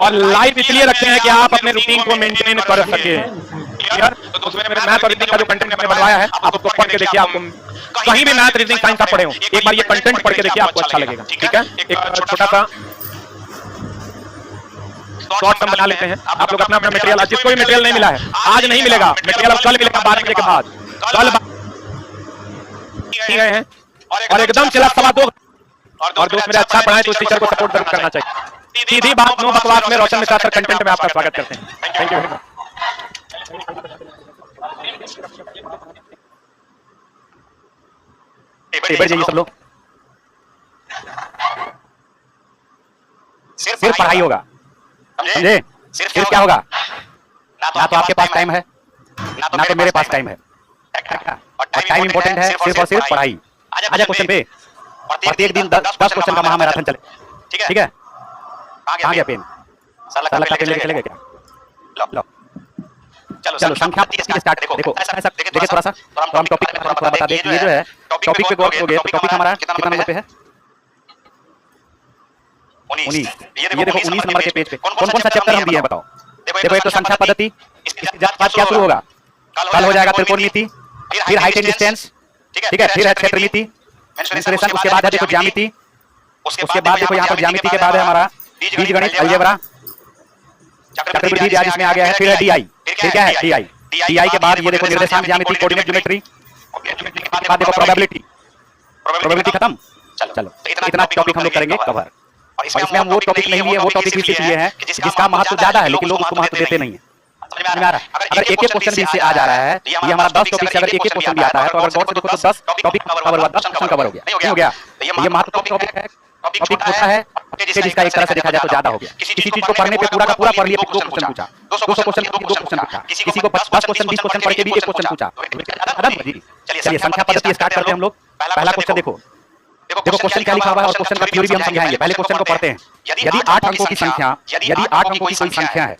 और लाइव इसलिए रखते हैं कि आप अपने रूटीन को मेंटेन कर सके। क्लियर? तो उसमें मेरे मैथ और रीजनिंग का जो कंटेंट मैंने बनवाया है, आप उसको पढ़ के देखिए। आपको कहीं भी मैथ रीजनिंग साइंस आप पढ़े हो, एक बार ये कंटेंट पढ़ के देखिए, आपको अच्छा लगेगा। ठीक है? एक छोटा सा शॉर्ट सम बना लेते हैं। आप लोग अपना अपना मटेरियल, जिसको भी मटेरियल नहीं मिला है, आज नहीं मिलेगा मटेरियल, अब कल मिलेगा 12 बजे के बाद। कल गए हैं और एकदम चला 2:15 और दोस्त मेरे अच्छा पढ़ाए तो उस टीचर को सपोर्ट जरूर करना चाहिए। सीधी बात, नो बकवास में रोशन मिश्रा सर कंटेंट में आपका स्वागत करते हैं। Thank you. बैठ जाइए सब लोग। सिर्फ पढ़ाई होगा, समझे? सिर्फ क्या होगा? ना तो आपके पास टाइम है, ना तो मेरे पास टाइम है, और टाइम इंपॉर्टेंट है। सिर्फ और सिर्फ पढ़ाई। आजा क्वेश्चन पे। प्रत्येक दिन 10 क्वेश्चन का महामैराथन चले। ठीक है? कहाँ गया पेन? सर लगता पेन लेके चले गए क्या? लो चलो संख्या 30 की स्टार्ट। देखो ऐसा देखिए थोड़ा सा, तो हम टॉपिक थोड़ा बता दें। ये जो है टॉपिक पे गौर करोगे तो टॉपिक हमारा कितना नंबर पे है? 19। ये देखो 19 नंबर के पेज पे कौन कौन सा चैप्टर हम दिए हैं बताओ। देखो एक तो संख्या पद्धति, इसके बाद क्या शुरू होगा? कल हो जाएगा त्रिकोणमिति, फिर हाइट एंड डिस्टेंस, ठीक है, फिर है क्षेत्रमिति, मेंसुरेशन, उसके बाद है देखो ज्यामिति, उसके बाद देखो यहाँ पर ज्यामिति के बाद है हमारा बीजगणित, अलजेब्रा, चक्रवृद्धि ब्याज इसमें आ गया है, फिर है डीआई। फिर क्या है? डीआई। डीआई के बाद ये देखो निर्देशांक ज्यामिति, कोऑर्डिनेट ज्योमेट्री, के बाद देखो प्रोबेबिलिटी खत्म। चलो इतना टॉपिक हम लोग करेंगे कवर। और इसमें हम वो टॉपिक नहीं लिए, वो टॉपिक भी लिए हैं जिसका महत्व ज्यादा है, लेकिन लोग उसको महत्व देते नहीं है। समझ में आ रहा है? अगर एक एक क्वेश्चन भी इससे आ जा रहा है, ये हमारा 10 टॉपिक से अगर एक एक क्वेश्चन भी आता है, तो अगर गौर से देखो तो 10 टॉपिक कवर हुआ, 10 क्वेश्चन कवर हो गया। नहीं हो गया? तो ये महत्वपूर्ण टॉपिक है, टॉपिक होता है जिसका एक तरह से देखा जाए तो ज्यादा हो गया। किसी चीज को पढ़ने पे पूरा का पूरा पढ़ लिए, 2 क्वेश्चन पूछा, 200 क्वेश्चन 2 क्वेश्चन पूछा, किसी को 10 क्वेश्चन 20 क्वेश्चन पढ़ के भी 1 क्वेश्चन पूछा। चलिए संख्या पद्धति स्टार्ट करते हैं हम लोग। पहला क्वेश्चन देखो क्वेश्चन क्या लिखा हुआ है और क्वेश्चन का थ्योरी भी हम समझाएंगे। पहले क्वेश्चन को पढ़ते हैं। यदि 8 अंकों की संख्या, यदि 8 अंकों की कोई संख्या है,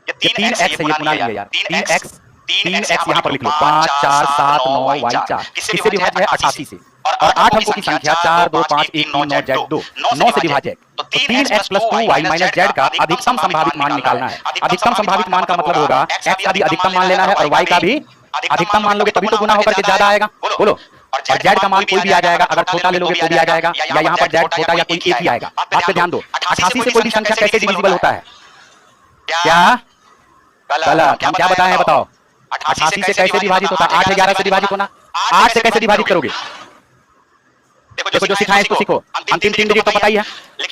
ये 3x है, ये बना लिया यार, 3x यहाँ पर लिख लो, 5 4 7 9 y 4, किससे विभाज्य है? 88 से। और 8 अंकों की संख्या 4 2 5 1 3 9 z 2, 9 से विभाज्य है। तो 3x + 2y - z का अधिकतम संभावित मान निकालना है। अधिकतम संभावित मान का मतलब होगा x का भी अधिकतम मान लेना है और y का भी अधिकतम मान लोगे तभी तो गुना होकर के ज्यादा आएगा। बोलो। और z का मान कोई भी आ जाएगा, अगर छोटा ले लोगे तो भी आ जाएगा, या यहाँ पर z छोटा या कोई एक ही आएगा। बात पे ध्यान दो। 88 से कोई भी संख्या कैसे डिविजिबल होता है? क्या गलत? हम क्या बताए हैं बताओ? 88 से कैसे विभाजित होता है? 8 11 से विभाजित होना। 8 से कैसे विभाजित करोगे? देखो जो सिखाएं इसको सीखो। अंतिम 3 डिजिट तो पता ही है,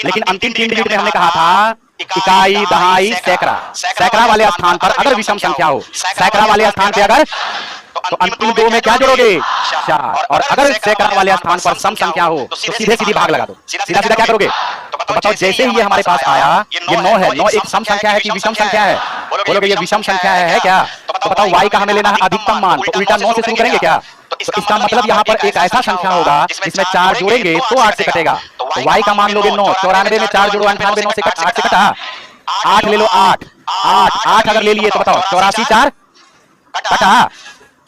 लेकिन अंतिम 3 डिजिट में हमने कहा था इकाई, दहाई, सैकड़ा। सैकड़ा वाले स्थान पर अगर विषम संख्या हो, सैकड़ा वाले स्थान पे अगर, तो अंतिम 2 में क्या जोड़ोगे? 4। और अगर सैकड़ा वाले स्थान पर सम संख्या हो तो सीधे सीधे भाग लगा दो। सीधा सीधा क्या करोगे? तो बताओ जैसे ही ये हमारे पास आया, ये 9 है, 9 एक सम संख्या है कि विषम संख्या है? बोलोगे ये विषम संख्या है क्या? तो बताओ y का हमें लेना है अधिकतम मान, तो उल्टा 9 से शुरू करेंगे क्या? तो इसका मतलब यहाँ पर एक ऐसा संख्या होगा जिसमें 4 जोड़ेंगे तो 8 से कटेगा। तो y का मान लोगे 9, 94 में 4 जोड़ो 98, 9 से 8 से कटा। 8 ले लो, 8 अगर ले लिए तो बताओ 84 4 कटा।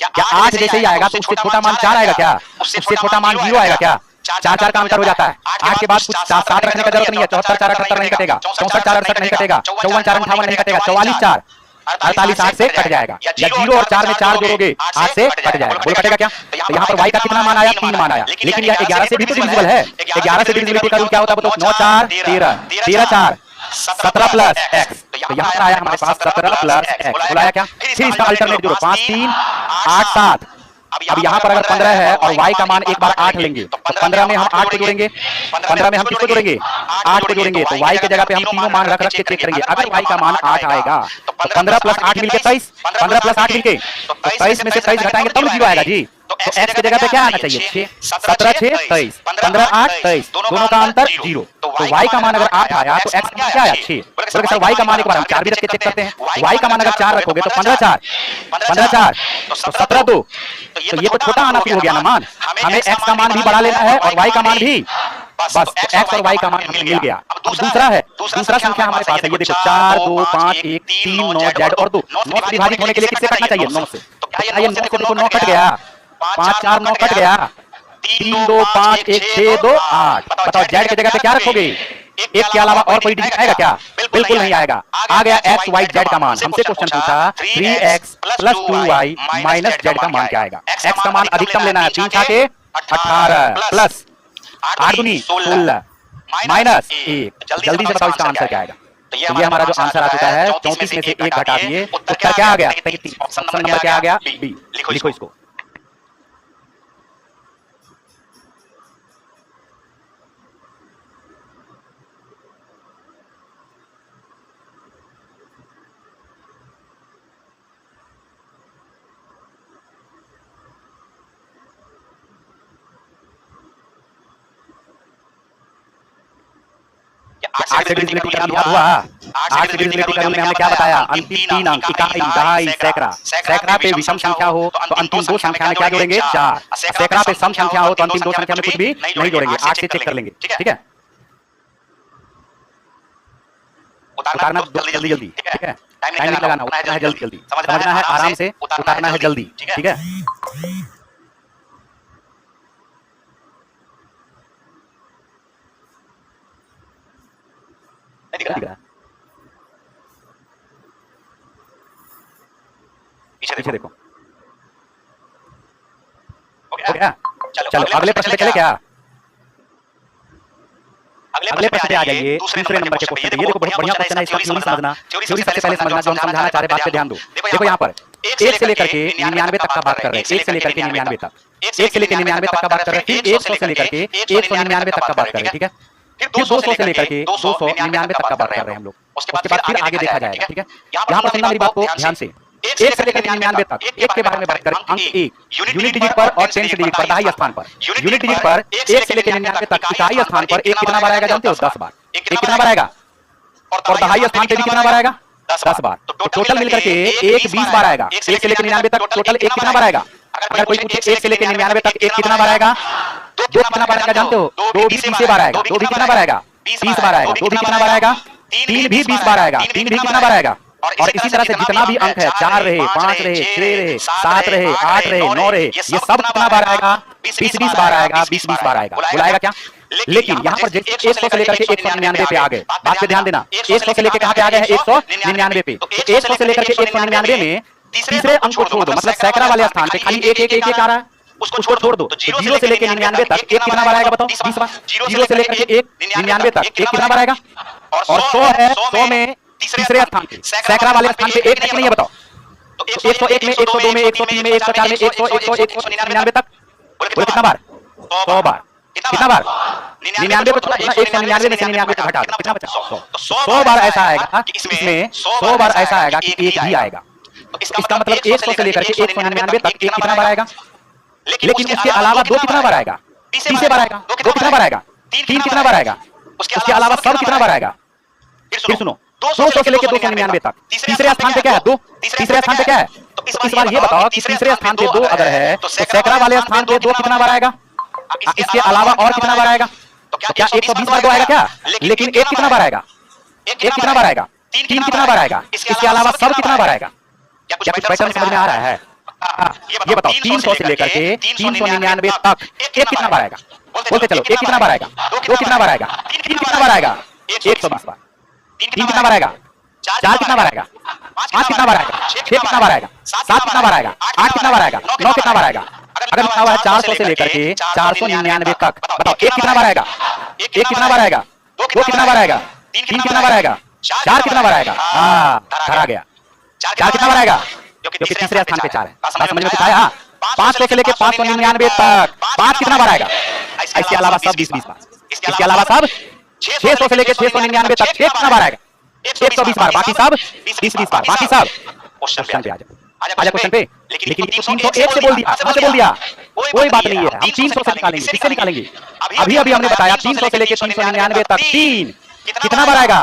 क्या 8 जैसे ही आएगा तो उससे छोटा मान 4 आएगा क्या? उससे छोटा मान 0 आएगा क्या? 4 का अंतर हो जाता है। 8 के बाद कुछ 7 रखने का जरूरत नहीं है। 74 4 78 नहीं कटेगा, 64 4 68 नहीं कटेगा, 54 4 58 नहीं कटेगा, 44 4 48 8 से कट जाएगा। या 0 और 4 में 4 जोड़ोगे 8 से कट जाएगा। बोलो कटेगा क्या? तो यहाँ पर y का कितना मान आया? 3 मान आया। लेकिन यह 11 से भी तो डिविजिबल है। 11 से डिविजिबिलिटी का रूल क्या होता है बताओ? 9 4 13, 13 4 17 प्लस x। तो यहाँ पर आया हमारे पास 17 प्लस x। बोला क्या? फिर इसका अल्टरनेट जोड़ो, 5 3 8 7। अब यहाँ पर अगर 15 है और y का मान एक बार 8 लेंगे, तो 15 में हम 8 को जोड़ेंगे। 15 में हम किसको जोड़ेंगे? 8 को जोड़ेंगे। तो y की जगह पे हम तीनों मान रख के चेक करेंगे। अगर y का मान 8 आएगा तो 15 प्लस 8 मिलके 23, 15 प्लस 8 मिलके तो 23 में से 23 घटाएंगे तब 0 आएगा जी। तो x की जगह पे क्या आना चाहिए? 6 17 6 23, 15 8 23, दोनों का अंतर 0। तो y का मान अगर 8 आया तो x का मान क्या आया? 6। बोले सर y का मान एक बार हम 4 भी रख के चेक करते हैं। y का मान अगर 4 रखोगे तो 15 4 तो 17 2। तो ये तो छोटा आना शुरू हो गया ना मान। हमें x का मान भी बढ़ा लेना है और y का मान भी। बस तो x और y का मान हमें मिल गया। अब दूसरा है, दूसरा संख्या हमारे पास है। ये देखो 4 2 5 1 3 9 z और 2। 9 से विभाजित होने के लिए किससे कटना चाहिए? 9 से। तो क्या ये 9 से देखो 9 कट गया, 5 4 9 कट गया, 3 2 5 1 6 2 8। बताओ z की जगह पे क्या रखोगे? एक के अलावा और कोई डिजिट आएगा क्या? बिल्कुल नहीं आएगा। आ गया एक्स वाई जेड का मान। हमसे क्वेश्चन पूछा 3x plus 2y minus Z का मान क्या आएगा? एक्स का मान अधिकतम लेना है, 3 छाके 18 प्लस 8 दूनी 16 माइनस 1। जल्दी से बताओ इसका आंसर क्या आएगा? तो ये हमारा जो आंसर आ चुका है 34 में से 1 घटा दिए, उत्तर क्या आ गया? ऑप्शन नंबर क्या आ गया? बी। लिखो इसको। आठ से डिविजिबिलिटी का याद हुआ? 8 से डिविजिबिलिटी का रूल में हमने क्या बताया? अंतिम 3 अंक इकाई, दहाई, सैकड़ा। सैकड़ा पे विषम संख्या हो तो अंतिम 2 संख्या में क्या जोड़ेंगे? 4। सैकड़ा पे सम संख्या हो तो अंतिम 2 संख्या में कुछ भी नहीं जोड़ेंगे। 8 से चेक कर लेंगे, ठीक है? उतारना जल्दी जल्दी, ठीक है? टाइम नहीं लगाना, उतारना है जल्दी जल्दी, समझना है आराम से, उतारना है जल्दी, ठीक है? दिख रहा है? पीछे देखो। हो गया? चलो अगले प्रश्न पे चले क्या? अगले प्रश्न पे आ जाइए, दूसरे नंबर के क्वेश्चन पे। ये देखो बहुत बढ़िया क्वेश्चन है, इसका थ्योरी समझना। थ्योरी सबसे पहले समझना, जो हम समझाना चाह रहे बात पे ध्यान दो। देखो यहाँ पर 1 से लेकर के 99 तक का बात कर रहे हैं। 1 से लेकर के 99 तक, 1 से लेकर 99 तक का बात कर रहे हैं। फिर 100 से लेकर के 199 तक का बात कर रहे हैं, ठीक है? फिर 200 से लेकर के 299 तक का बात कर रहे हैं हम लोग। उसके बाद फिर आगे देखा जाएगा, ठीक है? यहाँ पर सुनना मेरी बात को ध्यान से। 1 से लेकर 99 तक, 1 के बारे में बात करें। अंक 1 यूनिट डिजिट पर और 10 डिजिट पर, दहाई स्थान पर। यूनिट डिजिट पर 1 से लेकर 99 तक इकाई स्थान पर 1 कितना बार आएगा जानते हो? 10 बार। 1 कितना बार आएगा? और दहाई स्थान पे भी कितना बार आएगा? 10 बार। तो टोटल मिलकर के 1 20 बार आएगा। 1 से लेकर 99 तक टोटल 1 कितना बार आएगा? अगर कोई पूछे 1 से लेकर 99 तक 1 कितना बार आएगा? 2 कितना बार आएगा जानते हो? 2 भी 30 बार आएगा। 2 भी कितना बार आएगा? 30 बार आएगा। 2 भी कितना बार आएगा? 3 भी 20 बार आएगा। 3 भी कितना बार आएगा? और इसी तरह से जितना भी अंक है, 4 रहे, 5 रहे, 6 रहे, 7 रहे, 8 रहे, 9 रहे, ये सब कितना बार आएगा? 20 बार आएगा। 20 बार आएगा। बुलाएगा क्या? लेकिन यहाँ पर 100 से लेकर के 199 पे आ गए। बात पे ध्यान देना। 100 से लेकर कहाँ पे आ गए हैं? 199 पे। तो 100 से लेकर के 199 में तीसरे अंक को छोड़ दो, मतलब सैकड़ा वाले स्थान पे खाली 1 1 1 1 आ रहा है, उसको छोड़ दो। तो 0 से लेकर 99 तक 1 कितना बार आएगा बताओ? 20 बार। 0 से लेकर के 1 99 तक 1 कितना बार आएगा? और 100 है, 100 में तीसरे स्थान पे सैकड़ा वाले स्थान पे 1 नहीं है बताओ? तो 101 में, 102 में, 103 में, 104 में, 100 199 तक बोले कितना बार? 100 बार। कितना बार? 99 को छोड़ा, 199 में से 99 को घटा दो, कितना बचा? 100। तो 100 बार ऐसा आएगा कि इसमें 100 बार ऐसा आएगा कि 1 भी आएगा। तो इसका मतलब 100 से लेकर के 199 तक 1 कितना बार आएगा? लेकिन उसके अलावा 2 कितना बार आएगा? 30 बार आएगा। 2 कितना बार आएगा? 3 कितना बार आएगा? उसके अलावा सब कितना बार आएगा? फिर सुनो, 200 से लेकर 299 तक तीसरे स्थान पे क्या है? 2। तीसरे स्थान पे क्या है? तो इस बार ये बताओ कि तीसरे स्थान पे 2 अगर है तो सैकड़ा वाले स्थान पे 2 कितना बार आएगा? इसके अलावा और कितना बार आएगा? तो क्या 120 बार 2 आएगा क्या? लेकिन 1 कितना बार आएगा? 1 कितना बार आएगा? 3 कितना बार आएगा? इसके अलावा सब कितना बार आएगा? क्या कुछ पैटर्न समझ में आ रहा है? ये बताओ 300 से लेकर के 399 तक 1 कितना बार आएगा? बोलते चलो, 1 कितना बार आएगा? 2 कितना बार आएगा? 3 कितना बार आएगा? 120 बार। 3 कितना बार आएगा? 4 कितना बार आएगा? 5 कितना बार आएगा? 6 कितना बार आएगा? 7 कितना बार आएगा? 8 कितना बार आएगा? 9 कितना बार आएगा? अगर लिखा हुआ है 400 से लेकर के 499 तक, बताओ 1 कितना बार आएगा? 1 कितना बार आएगा? 2 कितना बार आएगा? 3 कितना बार आएगा? 4 कितना बार आएगा? हाँ, धरा गया। 4 कितना बार आएगा? क्योंकि तीसरे स्थान पे 4 है। बात समझ में कुछ आया? 500 से लेकर 599 तक 5 कितना बार आएगा? इसके अलावा सब 20 बार। इसके अलावा सब 600 से लेकर 699 तक 6 कितना बार आएगा? 120 बार। बाकी सब 20 बार। बाकी सब क्वेश्चन पे आ जाओ। आजा क्वेश्चन पे। लेकिन 301 से बोल दिया, कहां से बोल दिया? कोई बात नहीं है, हम 300 से निकालेंगे। किससे निकालेंगे? अभी हमने बताया 300 से लेकर 399 तक 3 कितना बार आएगा?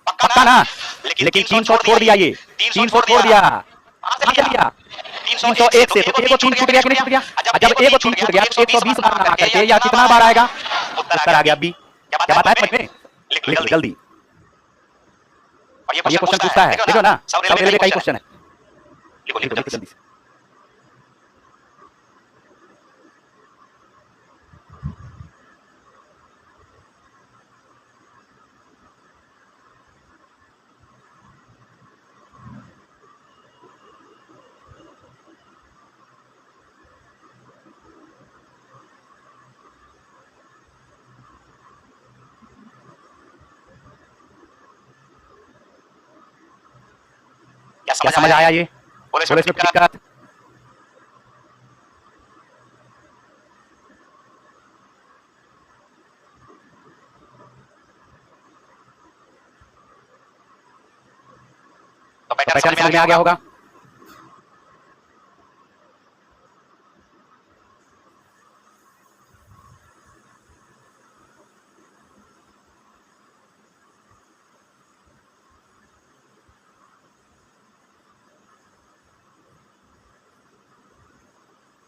पक्का ना? लेकिन 300 छोड़ दिया, ये 300 छोड़ दिया। कहां से लिया? 301 से। तो 1 और 3 छूट गया कि नहीं छूट गया? जब 1 और 3 छूट गया तो 120 बार ना करके या कितना बार आएगा? उत्तर आ गया बी। क्या बात है समझ में? लिख जल्दी। और ये क्वेश्चन पूछता है, देखो ना, सब रेलवे का ही क्वेश्चन है। लिखो जल्दी से। क्या समझ आया ये? बोले इसमें कोई दिक्कत? तो पैटर्न समझ में आ गया होगा।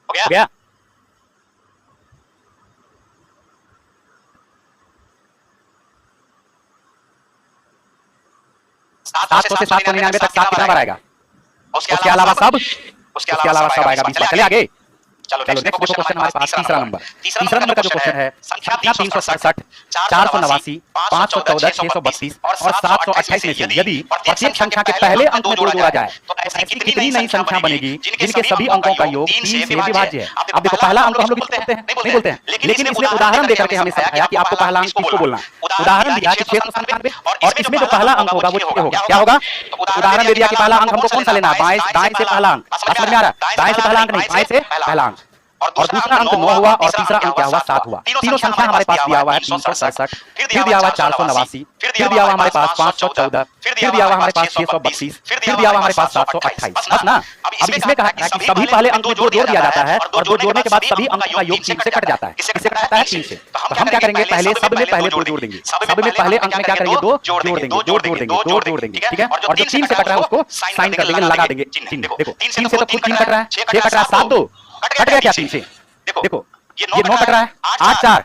हो गया? सात सौ से 799 तक 7 कितना बार आएगा? उसके अलावा सब आएगा 20 बार। चले आगे। चलो नेक्स्ट देखो क्वेश्चन हमारे पास तीसरा नंबर का जो क्वेश्चन है, संख्या 367, 489, 514, 632 और 728 में से यदि प्रत्येक संख्या के पहले अंक में जोड़ा जाए तो ऐसी कितनी नई संख्या बनेगी जिनके सभी अंकों का योग 3 से विभाज्य है? अब देखो पहला अंक हम लोग बोलते हैं नहीं बोलते हैं, लेकिन इसने उदाहरण देकर के हमें समझाया कि आपको पहला अंक किसको बोलना। उदाहरण दिया कि 697 और इसमें जो पहला अंक होगा वो होगा क्या होगा? उदाहरण दे दिया कि पहला अंक हमको कौन सा लेना है? दाएं से पहला अंक। समझ में आ रहा है? दाएं से पहला अंक नहीं, बाएं से पहला अंक। और दूसरा अंक 9 हुआ और तीसरा अंक क्या हुआ? 7 हुआ। तीनों संख्या हमारे पास दिया हुआ है 367, फिर दिया हुआ 489, फिर दिया हुआ हमारे पास 514, फिर दिया हुआ हमारे पास 632, फिर दिया हुआ हमारे पास 728। बस ना। अब इसमें कहा है कि सभी पहले अंक में जोड़ दिया जाता है और जोड़ जोड़ने के बाद सभी अंकों का योग 3 से कट जाता है। किससे कटता है? 3 से। तो हम क्या करेंगे? पहले सब में पहले 2 जोड़ देंगे। सब में पहले अंक में क्या करेंगे? 2 जोड़ देंगे। ठीक है। और जो 3 से कट रहा है उसको साइन कर देंगे, लगा देंगे चिन्ह। देखो 3 से तो खुद 3 कट रहा है, 6 कट रहा है, 7 2 कट गया क्या 3 से? देखो ये 9 कट रहा है, 8 4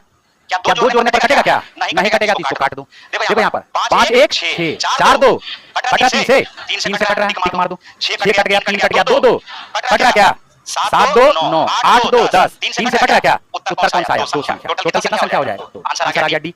क्या 2 जोड़ने पर कटेगा क्या? नहीं कटेगा, तो इसको काट दो। देखो यहाँ पर 5 1 6 4 2 कटा 3 से कट रहा है, टिक मार दो। 6 कट गया, 3 कट गया, 2 2 कट रहा क्या? 7 2 9 8 2 10 3 से कट रहा क्या? उत्तर कौन सा आया? 2 संख्या। टोटल कितना संख्या हो जाएगा? तो आंसर आ गया डी।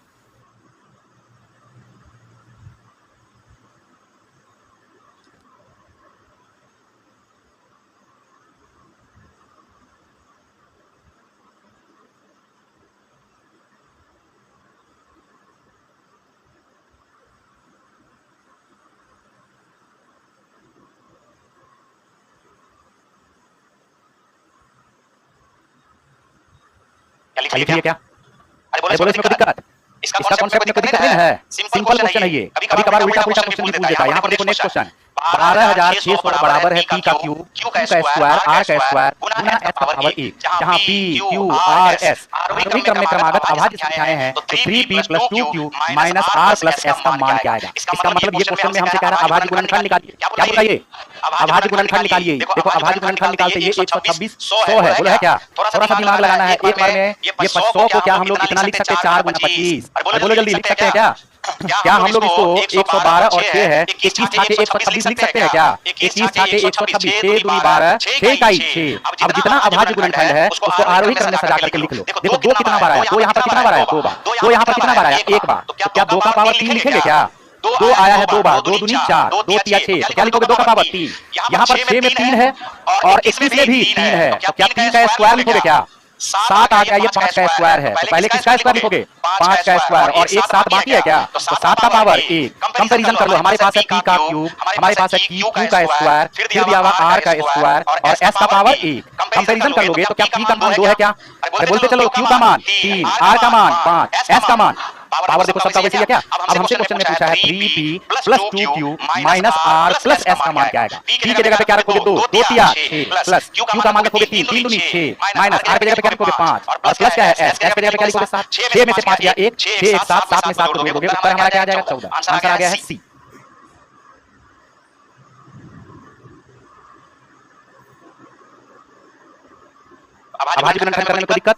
लिखिए क्या? अरे बोले इसमें कोई दिक्कत? इसका कॉन्सेप्ट में कोई दिक्कत नहीं है। सिंपल क्वेश्चन है ये। कभी कभार उल्टा पुल्टा क्वेश्चन भी पूछ देता है। यहाँ पर देखो नेक्स्ट क्वेश्चन, 12600 बराबर है p का क्यूब, q का स्क्वायर, r का स्क्वायर गुना s का पावर 1, जहाँ p q r s आरोही क्रम में क्रमागत अभाज्य संख्याएं हैं, तो 3p + 2q - r + s का मान क्या आएगा? इसका मतलब ये क्वेश्चन में हमसे कह रहा है अभाज्य गुणनखंड निकालिए। क्या बोला ये? अभाज्य गुणनखंड निकालिए। देखो अभाज्य गुणनखंड निकालते ये 126 100 है। बोला है क्या? थोड़ा सा दिमाग लगाना है। एक बार में ये 100 को क्या हम लोग इतना लिख सकते हैं? 4 × 25। बोलो जल्दी, लिख सकते हैं क्या? क्या हम लोग इसको 112 और 6 है 21 था के 126 लिख सकते हैं क्या? 21 था के 126, 6 दूनी 12, 6 का 6। अब जितना अभाज्य गुणनखंड है उसको आरोही क्रम में सजा करके लिख लो। देखो 2 कितना बार आया? 2 यहाँ पर कितना बार आया? 2 बार। 2 यहाँ पर कितना बार आया? 1 बार। तो क्या 2 का पावर 3 लिखेंगे क्या? 2 आया है 2 बार, 2 दूनी 4, 2 तिया 6, क्या लिखोगे? 2 का पावर 3। यहाँ पर 6 में 3 है और 21 में भी 3 है, तो क्या 3 का स्क्वायर लिखोगे क्या? 7 आ गया, ये 5 का स्क्वायर है, तो पहले किसका स्क्वायर लिखोगे? 5 का स्क्वायर और 1 7 बाकी है क्या? तो 7 का पावर 1। कंपैरिजन कर लो, हमारे पास है p का क्यूब, हमारे पास है q का स्क्वायर, फिर दिया हुआ r का स्क्वायर और s का पावर 1। कंपैरिजन कर लोगे तो क्या p का मान 2 है क्या? अरे बोलते चलो q का मान 3, r का मान 5, s का मान पावर देखो सबका वैसे ही है क्या? अब हमसे क्वेश्चन में पूछा है 3p + 2q - r + s का मान क्या आएगा? p की जगह पे क्या रखोगे? 2 2 तिया 6 प्लस q का मान रखोगे 3 3 दूनी 6 माइनस r की जगह पे क्या रखोगे? 5 और प्लस क्या है? s की जगह पे क्या लिखोगे? 7। 6 में से 5 गया 1, 6 1 7, 7 में 7 को जोड़ोगे, उत्तर हमारा क्या आ जाएगा? 14। आंसर आ गया है सी। अभाज्य गुणनखंड करने में कोई दिक्कत?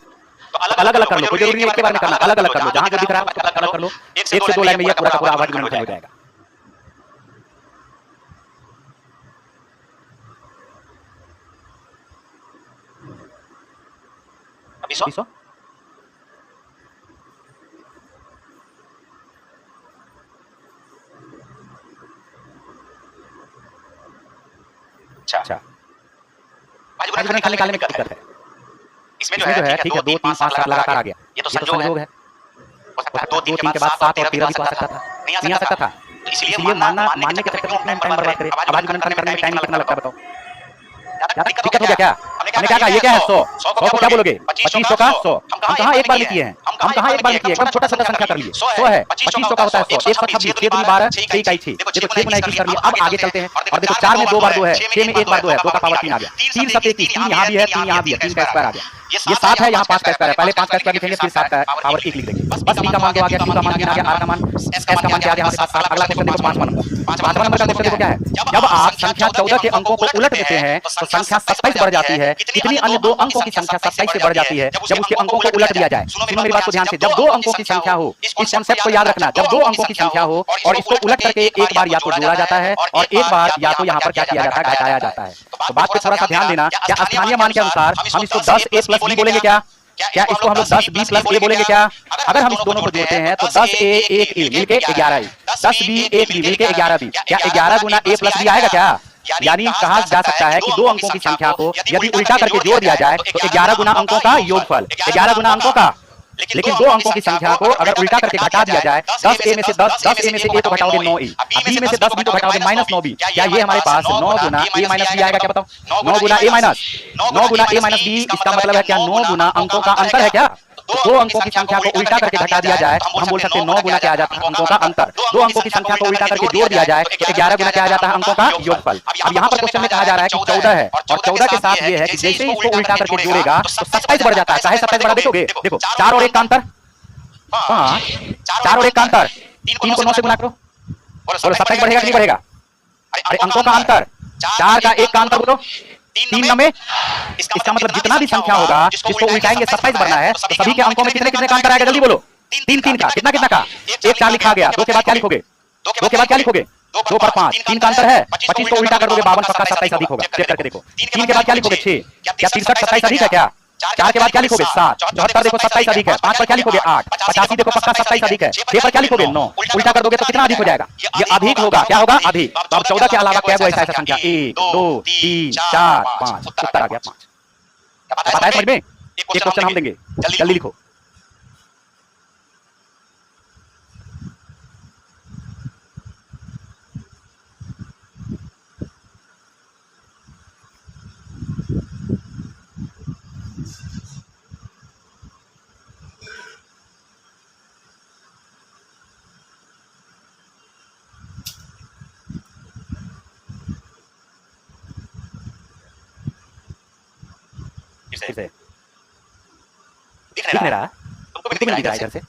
तो अलग अलग कर लो, कोई जरूरी नहीं एक के बारे में करना, अलग अलग कर लो, जहां जो दिख रहा है अलग अलग कर लो। 1 से 2 लाइन में ये पूरा का पूरा अभाज्य गुणनखंड हो जाएगा। अभी 100 अच्छा अभाज्य गुणनखंड निकालने में क्या दिक्कत है? इसमें जो है ठीक है 2 3 5 7 लगातार आ गया, ये तो संयोग है। 2 3 के बाद 7 और 13 भी तो आ सकता था, नहीं आ सकता था। इसलिए मानने के चक्कर में अपना टाइम बर्बाद करें। अब आज गुणनखंड करने में टाइम कितना लगता है बताओ? दिक्कत हो गया क्या? हमने क्या कहा? ये क्या है 100? 100 को क्या बोलोगे? 2500 का 100। हम कहाँ एक बार में किए हैं? हम कहाँ एक बार में किए? एकदम छोटा छोटा संख्या कर लिए। 100 है, 2500 का होता है 100। 126, 6 दूनी 12, 6 इकाई 6। देखो 6 गुना 21 कर लिया। अब आगे चलते हैं और देखो 4 में 2 बार 2 है, 6 में 1 बार 2 है, 2 का पावर 3 आ गया। 3 7 21, 3 यहाँ भी है, 3 यहाँ भी है, 3 का स्क्वायर आ गया। ये 7 है, यहाँ 5 का स्क्वायर है। पहले 5 का स्क्वायर लिखेंगे, फिर 7 का पावर 1 लिख देंगे। बस b का मान 2 आ गया, q का मान 3 आ गया, r का मान s का मान क्या आ गया हमारे पास 7। अगला क्वेश्चन देखो 5वां नंबर। 5वां नंबर का क्वेश्चन देखो क्या है? जब आप संख्या 14 के अंकों को उलट देते हैं तो संख्या 27 बढ़ जाती है। कितनी अन्य दो अंकों की संख्या 27 से बढ़ जाती है जब उसके अंकों को उलट दिया जाए? सुनो मेरी बात को ध्यान से। जब दो अंकों की संख्या हो, इस कॉन्सेप्ट को याद रखना, जब दो अंकों की संख्या हो और इसको उलट करके एक बार या तो जोड़ा जाता है और एक बार या तो यहाँ पर क्या किया जाता है? घटाया जाता है। तो बात पे थोड़ा सा ध्यान देना। क्या स्थानीय मान के अनुसार हम इसको 10a + b बोलेंगे क्या? क्या इसको हम लोग 10b + a बोलेंगे क्या? अगर हम इस दोनों को जोड़ते हैं तो 10a 1a मिलके 11a, 10b 1b मिलके 11b। क्या 11 गुना a + b आएगा क्या? यानी कहा जा सकता है कि दो अंकों की संख्या को यदि उल्टा करके जोड़ दिया जाए तो 11 गुना अंकों का योगफल, 11 गुना अंकों का। लेकिन दो अंकों की संख्या को अगर उल्टा करके घटा दिया जाए, 10a में से 10a में से a को घटाओगे 9a, b में से 10b को घटाओगे -9b। क्या ये हमारे पास 9 गुना a - b आएगा क्या? बताओ। 9 गुना a - 9 गुना a - b, इसका मतलब है क्या? 9 गुना अंकों का अंतर है क्या? दो अंकों की संख्या को उल्टा करके घटा दिया जाए तो हम बोल सकते हैं 9 गुना क्या आ जाता है? अंकों का अंतर। दो अंकों की संख्या को उल्टा करके जोड़ दिया जाए तो 11 गुना क्या आ जाता है? अंकों का योगफल। अब यहाँ पर क्वेश्चन में कहा जा रहा है कि 14 है और 14 के साथ ये है कि जैसे ही इसको उल्टा करके जोड़ेगा तो 27 बढ़ जाता है। चाहे 27 बढ़ा देखोगे, देखो 4 और 1 का अंतर, 4 और 1 का अंतर, 3 को 9 से गुना करो, बोलो 27 बढ़ेगा कि नहीं बढ़ेगा? अरे अंकों का अंतर, 4 का 1 का अंतर बोलो 3 में। इसका मतलब जितना भी संख्या होगा जिसको उल्टाएंगे 27 बढ़ना है तो सभी के अंकों में कितने कितने का अंतर आएगा? जल्दी बोलो। 3 का कितना कितना का? 1 4 लिखा गया। 2 के बाद क्या लिखोगे? 2 के बाद क्या लिखोगे? 2 पर 5, 3 का अंतर है। 25 को उल्टा कर दोगे 52 पक्का 27 अधिक होगा। चेक करके देखो। 3 के बाद क्या लिखोगे? 6। क्या 63 27 अधिक है क्या? 4 के बाद क्या लिखोगे? 7। 74 देखो 27 अधिक है। 5 पर क्या लिखोगे? 8। 85 देखो पक्का 27 अधिक है। 6 पर क्या लिखोगे? 9। उल्टा कर दोगे तो कितना अधिक हो जाएगा? ये अधिक होगा। क्या होगा? अधिक। तो अब 14 के अलावा क्या है? ऐसा संख्या 1 2 3 4 5, उत्तर आ गया 5। पता है समझ में? एक क्वेश्चन हम देंगे, जल्दी लिखो। फिर से दिख नहीं रहा? तुमको भी दिख रहा है इधर से?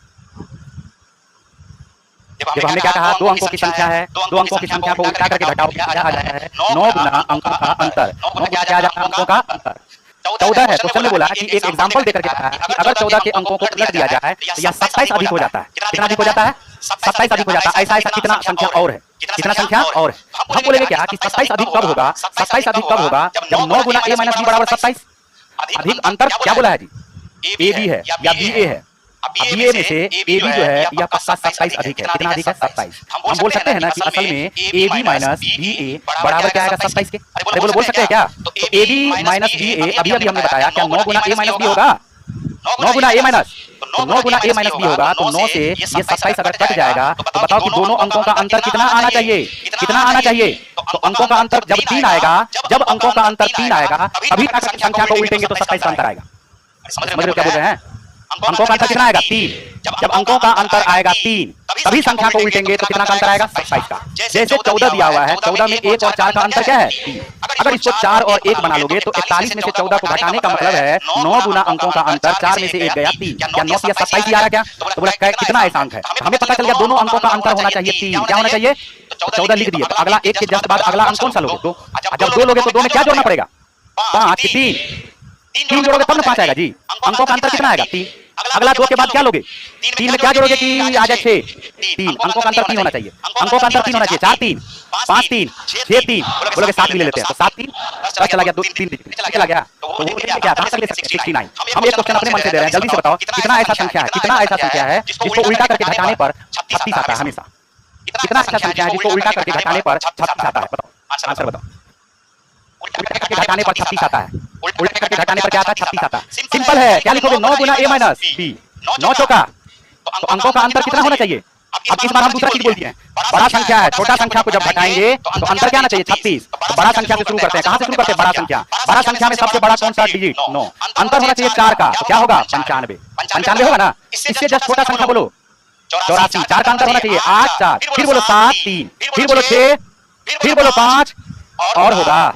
देखो हमने क्या कहा? दो अंकों की संख्या है, दो अंकों की संख्या को उल्टा करके घटाओ क्या आ जाता है? 9 गुना अंकों का अंतर। 9 गुना क्या आ जाता है? अंकों का अंतर। 14 है तो उसने बोला कि एक एग्जांपल देकर के बताया कि अगर 14 के अंकों को उलट दिया जाए तो यह 27 अधिक हो जाता है। कितना अधिक हो जाता है? 27 अधिक हो जाता है। ऐसा कितना संख्या और है? कितना संख्या और है? हम बोलेंगे क्या कि 27 अधिक कब होगा? 27 अधिक कब होगा? जब 9 गुना a - b बराबर 27। अधिक अंतर क्या बोला है जी? AB है या BA है। BA में से AB जो है यह पक्का 27 अधिक है। कितना अधिक है? 27। हम बोल सकते हैं ना कि असल में AB - BA बराबर क्या आएगा? 27 के। अरे बोल सकते हैं क्या? तो AB - BA अभी हमने बताया क्या 9 गुना a - b होगा? 9 गुना a - तो 9 गुना a - b होगा तो 9 से ये 27 अगर कट जाएगा तो बताओ कि दोनों अंकों का अंतर कितना आना चाहिए? कितना आना चाहिए? तो अंकों का अंतर जब 3 आएगा, जब अंकों का अंतर 3 आएगा तभी संख्या को उल्टेंगे तो 27 का अंतर आएगा। समझ रहे हो क्या बोल रहे हैं? अंकों का अंतर कितना आएगा? 3। जब अंकों का अंतर आएगा 3 तभी संख्या को उल्टेंगे तो कितना का अंतर आएगा? 27 का। जैसे 14 दिया हुआ है, 14 में 1 और 4 का अंतर क्या है? 3। अगर इसको 4 और 1 बना लोगे तो 41 में से 14 को घटाने का मतलब है 9 गुना अंकों का अंतर, 4 में से 1 गया 3। क्या 9 से 27 आ रहा क्या? तो बोला कितना ऐसा अंक है? हमें पता चल गया दोनों अंकों का अंतर होना चाहिए 3। क्या होना चाहिए? 14 लिख दिए। तो अगला 1 के जस्ट बाद अगला अंक कौन सा लोगे? 2। जब 2 लोगे तो 2 में क्या जोड़ना पड़ेगा? 5 3 जोड़ोगे तब ना 5 आएगा जी। अंकों का अंतर कितना आएगा? 3। अगला 2 के बाद क्या लोगे? 3 में क्या जोड़ोगे कि आ जाए 6? 3। अंकों का अंतर 3 होना चाहिए। अंकों का अंतर 3 होना चाहिए। 4 3 5 3 6 3 बोलोगे 7 भी ले लेते हैं तो 7 3 10 चला गया, 2 3 चला गया। तो वो क्या कहां तक ले सकते हैं? 69। हम एक क्वेश्चन अपने मन से दे रहे हैं, जल्दी से बताओ कितना ऐसा संख्या है, कितना ऐसा संख्या है जिसको उल्टा करके घटाने पर 36 आता है हमेशा? कितना ऐसा संख्या है जिसको उल्टा करके घटाने पर 36 आता है? बताओ, आंसर बताओ। उल्टा करके घटाने पर 36 आता है। उल्टा करके घटाने पर क्या आता है? 36 आता है। सिंपल है। क्या लिखोगे? 9 गुना a - b। 9 चौका तो अंकों का अंतर कितना होना चाहिए? अब इस बार हम दूसरा चीज बोल दिए हैं, बड़ा संख्या है, छोटा संख्या को जब घटाएंगे तो अंतर क्या आना चाहिए 36। तो बड़ा संख्या से शुरू करते हैं, कहां से शुरू करते हैं, बड़ा संख्या। बड़ा संख्या में सबसे बड़ा कौन सा डिजिट 9, अंतर होना चाहिए 4 का, तो क्या होगा 95, 95 होगा ना। इससे जस्ट छोटा संख्या बोलो 84, 4 का अंतर होना चाहिए 8, 4, फिर बोलो 7, 3, फिर बोलो 6, फिर बोलो 5, और होगा,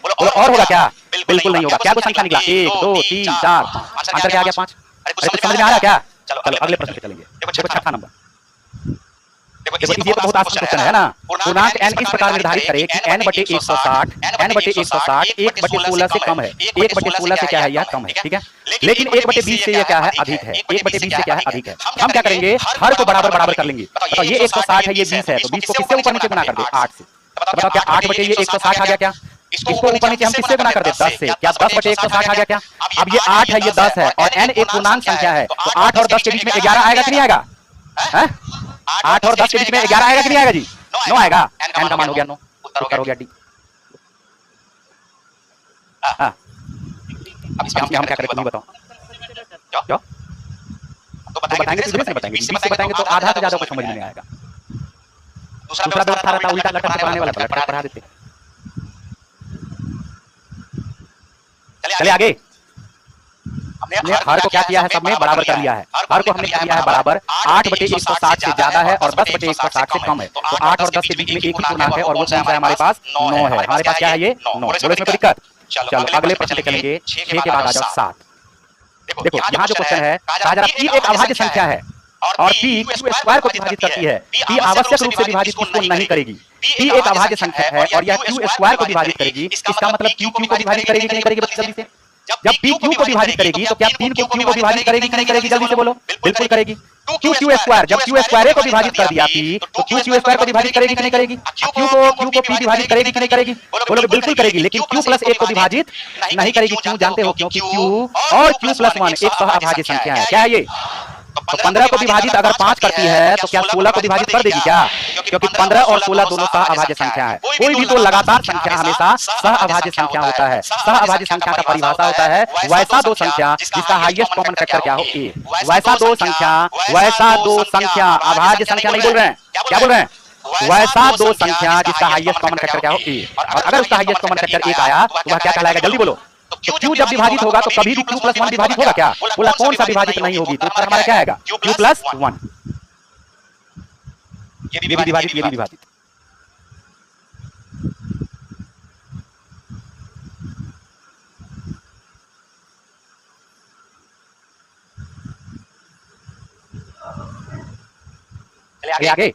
बोलो और होगा क्या, बिल्कुल नहीं होगा। क्या कुछ संख्या निकला 1 2 3 4 5, अंतर क्या आ गया 5। अरे कुछ समझ में आ रहा क्या। चलो अगले प्रश्न पे चलेंगे। देखो छठा नंबर, देखो ये तो बहुत आसान क्वेश्चन है ना। पूर्णांक n इस प्रकार निर्धारित करें कि n बटे 160 1 बटे 16 से कम है, 1 बटे 16 से क्या है, यह कम है, ठीक है। लेकिन 1 बटे 20 से यह क्या है, अधिक है, 1 बटे 20 से क्या है, अधिक है। हम क्या करेंगे, हर को बराबर बराबर कर लेंगे। बताओ ये 160 है, ये 20 है, तो 20 को किससे ऊपर नीचे गुना कर दे 8 से। बताओ क्या 8 बटे ये 160 आ गया क्या, इसको ऊपर नीचे हम किससे गुना कर दे 10 से, क्या 10 बटे 160 आ गया क्या। अब ये 8 है, ये 10 है, और n एक पूर्णांक संख्या है, तो 8 और 10 के बीच में 11 आएगा कि नहीं आएगा, 8 और 10 के बीच में 11 आएगा कि नहीं आएगा जी, 9 आएगा। n का मान हो गया 9, उत्तर हो गया डी। अब इसमें हम क्या करें तुम बताओ, क्यों तो बताएंगे, सीधे से बताएंगे, 20 से बताएंगे तो आधा से ज्यादा कुछ समझ में नहीं आएगा। दूसरा व्यवस्था रहता उल्टा लटक पढ़ाने वाला, लटक पढ़ा देते। चले आगे, हमने हर को क्या किया है, सब में बराबर कर लिया है। हर को हमने किया है बराबर, 8 बटे 160 से ज्यादा है और 10 बटे 160 से कम है, तो 8 और 10 के बीच में एक ही पूर्णांक है, और वो कौन सा है हमारे पास 9 है। हमारे पास क्या है, ये 9। बोलो इसमें कोई दिक्कत। चलो अगले प्रश्न पे चलेंगे, 6 के बाद आ जाओ 7। देखो यहाँ जो क्वेश्चन है, कहा जा रहा है p एक अभाज्य संख्या है और p q स्क्वायर को विभाजित करती है, p आवश्यक रूप से विभाजित किसको नहीं करेगी। p एक अभाज्य संख्या है और यह q स्क्वायर को विभाजित करेगी, इसका मतलब q q को विभाजित करेगी कि नहीं करेगी, बच्चे जल्दी से। जब p q को विभाजित करेगी तो क्या 3 को q को विभाजित करेगी कि नहीं करेगी, जल्दी से बोलो। बिल्कुल करेगी। q q स्क्वायर, जब q स्क्वायर को विभाजित कर दिया p, तो q q स्क्वायर को विभाजित करेगी कि नहीं करेगी, q को p विभाजित करेगी कि नहीं करेगी, बोलो बिल्कुल करेगी। लेकिन q प्लस 1 को विभाजित नहीं करेगी, क्यों जानते हो, क्योंकि q और q प्लस 1 एक सह-अभाज्य संख्या है। क्या है ये, तो 15 को विभाजित अगर 5 करती है तो क्या 16 को विभाजित कर देगी क्या, क्योंकि 15 और 16 दोनों सह-अभाज्य संख्या है। कोई भी तो लगातार संख्या हमेशा सह-अभाज्य संख्या होता है। सह-अभाज्य संख्या का परिभाषा होता है वैसा दो संख्या जिसका हाईएस्ट कॉमन फैक्टर क्या हो, ए। वैसा दो संख्या अभाज्य संख्या नहीं बोल रहे हैं, क्या बोल रहे हैं, वैसा दो संख्या जिसका हाईएस्ट कॉमन फैक्टर क्या हो, ए। और अगर उसका हाईएस्ट कॉमन फैक्टर 1 आया तो वह क्या कहलाएगा, जल्दी बोलो। तो q जब विभाजित होगा तो कभी भी q प्लस 1 विभाजित होगा क्या, बोला कौन सा विभाजित नहीं होगी, तो उत्तर हमारा क्या आएगा, q प्लस 1। ये भी विभाजित, ये भी विभाजित। चले आगे।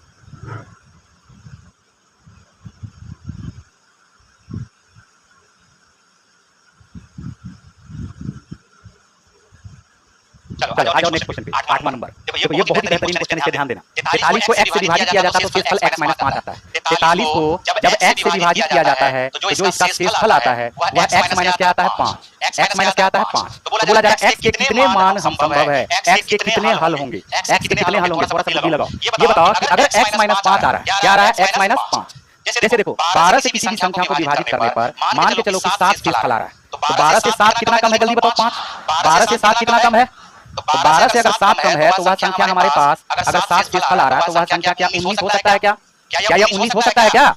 चलो आ जाओ नेक्स्ट क्वेश्चन पे, 8वां नंबर। देखो ये बहुत ही बेहतरीन क्वेश्चन, इसे ध्यान देना। 43 को x से विभाजित किया जाता है तो शेषफल x - 5 आता है। 43 को जब x से विभाजित किया जाता है तो जो इसका शेषफल आता है वह x - क्या आता है 5, x - क्या आता है 5। तो बोला जा रहा है x के कितने मान हम संभव है, x के कितने हल होंगे, x के कितने हल होंगे, थोड़ा सा जल्दी लगाओ। ये बताओ कि अगर x - 5 आ रहा है, क्या आ रहा है, x - 5। जैसे देखो 12 से किसी भी संख्या को विभाजित करने पर मान के चलो कि 7 शेषफल आ रहा है, तो 12 से 7 कितना कम है, जल्दी बताओ 5। 12 से 7 कितना कम है, तो 12 से अगर 7 कम है तो वह संख्या हमारे पास, अगर 7 शेषफल आ रहा है तो वह संख्या क्या 19 हो सकता है क्या, क्या यह 19 हो सकता है क्या।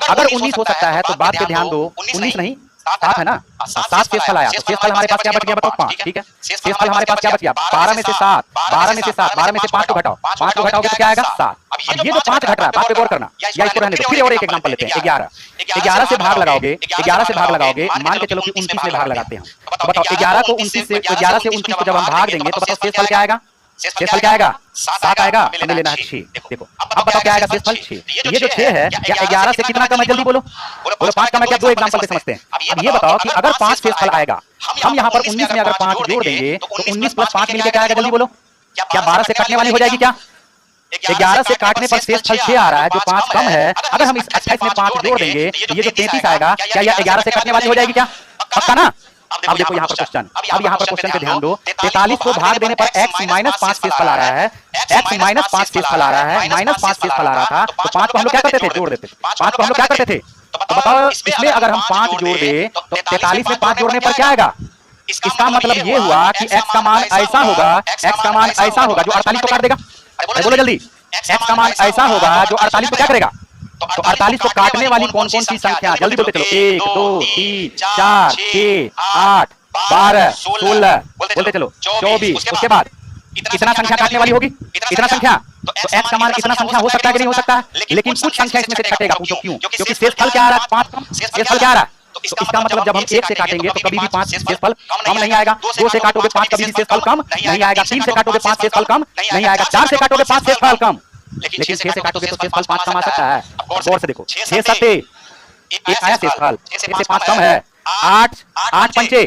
अगर 19 हो सकता है तो बात पे ध्यान दो, 19 नहीं 7 है ना, 7 शेषफल आया तो शेषफल हमारे पास क्या बच गया, बताओ 5, ठीक है। शेषफल हमारे पास क्या बच गया, 12 में से 7, 12 में से 7, 12 में से 5 को घटाओ, 5 को घटाओगे तो क्या आएगा 7। अब ये जो 5 घट रहा है, बात पे गौर करना, या इसको रहने दो। फिर और एक एग्जांपल लेते हैं, 11 से भाग लगाओगे, 11 से भाग लगाओगे, मान के चलो कि 29 में भाग लगाते हैं। तो बताओ 11 को 29 से, 11 से 29 को जब हम भाग देंगे तो बताओ शेषफल क्या आएगा, शेषफल क्या आएगा 7 आएगा, हमें लेना है 6। देखो अब बताओ क्या आएगा शेषफल 6। ये जो 6 है क्या 11 से कितना कम है, जल्दी बोलो। बोलो 5 कम है क्या, दो एग्जांपल से समझते हैं। अब ये बताओ कि अगर 5 शेषफल आएगा, हम यहाँ पर 19 में अगर 5 जोड़ देंगे तो 19 प्लस 5 मिलकर क्या आएगा, जल्दी बोलो। क्या 12 से काटने वाली हो जाएगी क्या, 11 से काटने पर शेषफल 6 आ रहा है, जो 5 कम है। अगर हम इस 28 में 5 जोड़ देंगे तो ये जो 33 आएगा, क्या यह 11 से काटने वाली हो जाएगी क्या, पक्का ना। अब देखो यहाँ पर क्वेश्चन, अब यहाँ पर क्वेश्चन पे ध्यान दो। 43 को भाग देने पर x - 5 शेषफल आ रहा है, x - 5 शेषफल आ रहा है, -5 शेषफल आ रहा था, तो 5 को हम लोग क्या करते थे, जोड़ देते। 5 को हम लोग क्या करते थे, तो बताओ इसमें अगर हम 5 जोड़ दे तो 43 में 5 जोड़ने पर क्या आएगा। इसका मतलब ये हुआ कि x का मान ऐसा होगा, x का मान ऐसा होगा जो 48 को काट देगा। बोलो जल्दी, x का मान ऐसा होगा जो 48 को क्या करेगा, तो 48 को काटने वाली कौन कौन सी संख्या, जल्दी बोलते चलो, 1 2 3 4 6 8 12 16 बोलते चलो 24, उसके बाद इतना संख्या काटने वाली होगी, इतना संख्या, तो x का मान इतना संख्या हो सकता है कि नहीं हो सकता, लेकिन कुछ संख्या इसमें से कटेगा। पूछो क्यों, क्योंकि शेषफल क्या आ रहा है, 5 कम, शेषफल क्या आ रहा है, तो इसका मतलब जब हम 1 से काटेंगे तो कभी भी 5 शेषफल कम नहीं आएगा, 2 से काटोगे 5 कभी भी शेषफल कम नहीं आएगा, 3 से काटोगे 5 शेषफल कम नहीं आएगा, 4 से काटोगे 5 शेषफल कम, लेकिन 6 से काटोगे तो शेषफल 5 कम आ सकता है। गौर से देखो, 6 सत्ते 1 आया शेषफल, 6 से 5 कम है 8, 8 पंचे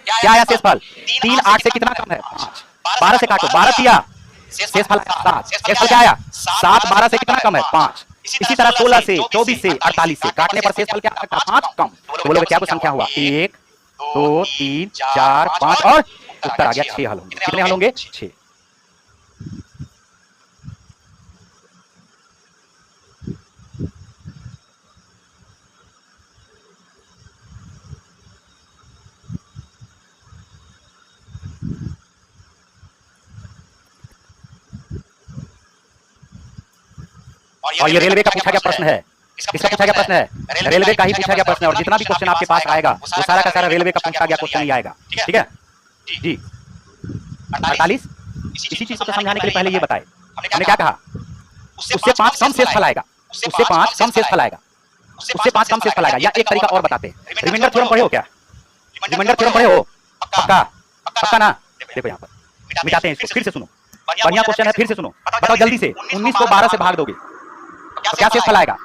क्या आया शेषफल, 3 8 से कितना कम है 5, 12 से काटो, 12 तिया शेषफल 7, शेषफल क्या आया 7, 12 से कितना कम है 5। इसी तरह 16 से 24 से 48 से काटने पर शेषफल क्या आता है 5 कम। तो बोलोगे क्या संख्या हुआ, 1 2 3 4 5 और उत्तर आ गया 6 हल होंगे। कितने हल होंगे 6। और ये रेलवे का पूछा गया प्रश्न है, इसका पूछा गया प्रश्न है, रेलवे का ही पूछा गया प्रश्न है, और जितना भी क्वेश्चन आपके पास आएगा वो सारा का सारा रेलवे का पूछा गया क्वेश्चन ही आएगा। ठीक है जी। 48 इसी चीज को समझाने के लिए पहले ये बताए, हमने क्या कहा, उससे 5 कम शेषफल आएगा, उससे 5 कम शेषफल आएगा, उससे 5 कम शेषफल आएगा। या एक तरीका और बताते हैं, रिमाइंडर थ्योरम पढ़े हो क्या, रिमाइंडर थ्योरम पढ़े हो, पक्का पक्का ना। देखो यहाँ पर मिटाते हैं इसको, फिर से सुनो, बढ़िया क्वेश्चन है, फिर से सुनो, बताओ जल्दी से, 19 को 12 से भाग दोगे तो क्या शेषफल आएगा,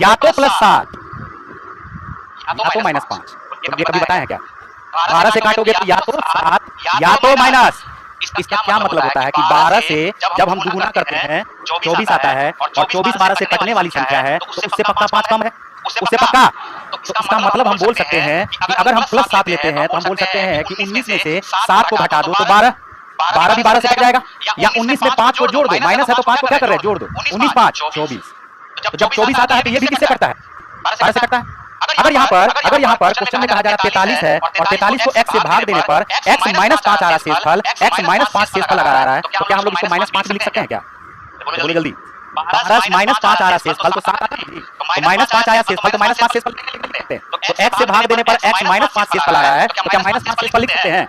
या तो +7 या तो -5। तो ये कभी बताया है क्या, 12 से काटोगे तो या तो 7 या तो माइनस। इसका क्या मतलब होता है कि 12 से जब हम दुगुना करते हैं 24 आता है, और 24 12 से कटने वाली संख्या है, तो उससे पक्का 5 कम है, उससे पक्का। तो इसका मतलब हम बोल सकते हैं कि अगर हम +7 लेते हैं तो हम बोल सकते हैं कि 19 में से 7 को घटा दो तो 12, 12 भी 12 से कट जाएगा, या 19 में 5 को जोड़ दो, माइनस है तो 5 को क्या कर रहे हैं जोड़ दो, 19 5 24। तो जब 24 आता है तो ये भी किससे कटता है, 12 से कटता है। अगर यहाँ पर क्वेश्चन में कहा जा रहा है 43 है, और 43 को x से भाग देने पर x -5 आ रहा है शेषफल, x -5 शेषफल लगा रहा है, तो क्या हम लोग इसको -5 भी लिख सकते हैं क्या, बोलो जल्दी। 12 -5 आ रहा है शेषफल तो 7 आता है, तो -5 आया शेषफल तो -5 शेषफल लिख सकते हैं। तो x से भाग देने पर x -5 शेषफल आ रहा है, तो क्या -5 शेषफल लिख सकते हैं,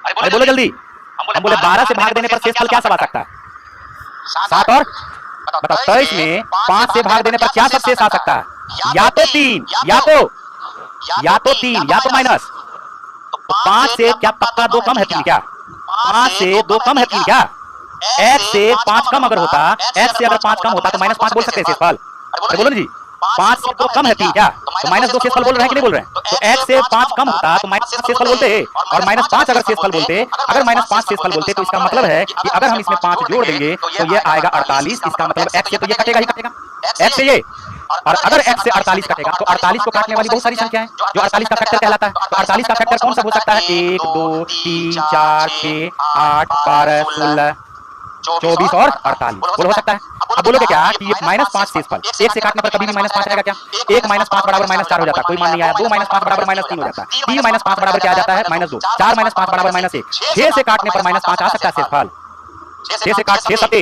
अरे बोलो जल्दी। हम बोले 12 से भाग देने पर शेषफल क्या सब आ सकता है, 7 और बताओ 23 में 5 से भाग देने पर क्या सब शेष आ सकता है, या तो 3 या तो 3 या तो माइनस। तो 5 से क्या पक्का 2 कम है 3 क्या, 5 से 2 कम है 3 क्या, x से 5 कम अगर होता, x से अगर 5 कम होता तो -5 बोल सकते हैं शेषफल, अरे बोलो ना जी। 5 से 2 कम है 3 क्या, तो -2 शेषफल बोल रहे हैं कि नहीं बोल रहे हैं, तो x से 5 कम होता तो -5 शेषफल बोलते हैं, और -5 अगर शेषफल बोलते, अगर -5 शेषफल बोलते तो इसका मतलब है कि अगर हम इसमें 5 जोड़ देंगे तो ये आएगा 48। इसका मतलब x से तो ये कटेगा ही कटेगा, x से ये, और अगर x से 48 कटेगा तो 48 को काटने वाली बहुत सारी संख्या है जो 48 का फैक्टर कहलाता है। तो 48 का फैक्टर कौन सा हो सकता है, 1 2 3 4 6 8 12 16 24 और 48 बोलो हो सकता है। अब बोलोगे क्या कि ये -5 शेषफल 1 से काटने पर कभी भी -5 आएगा क्या, 1 -5 बराबर -4 हो जाता है, कोई मान नहीं आया, 2 -5 बराबर -3 हो जाता है, 3 -5 बराबर क्या आ जाता है -2, 4 -5 बराबर -1, 6 से काटने पर -5 आ सकता है शेषफल, 6 से काट 6 सत्ते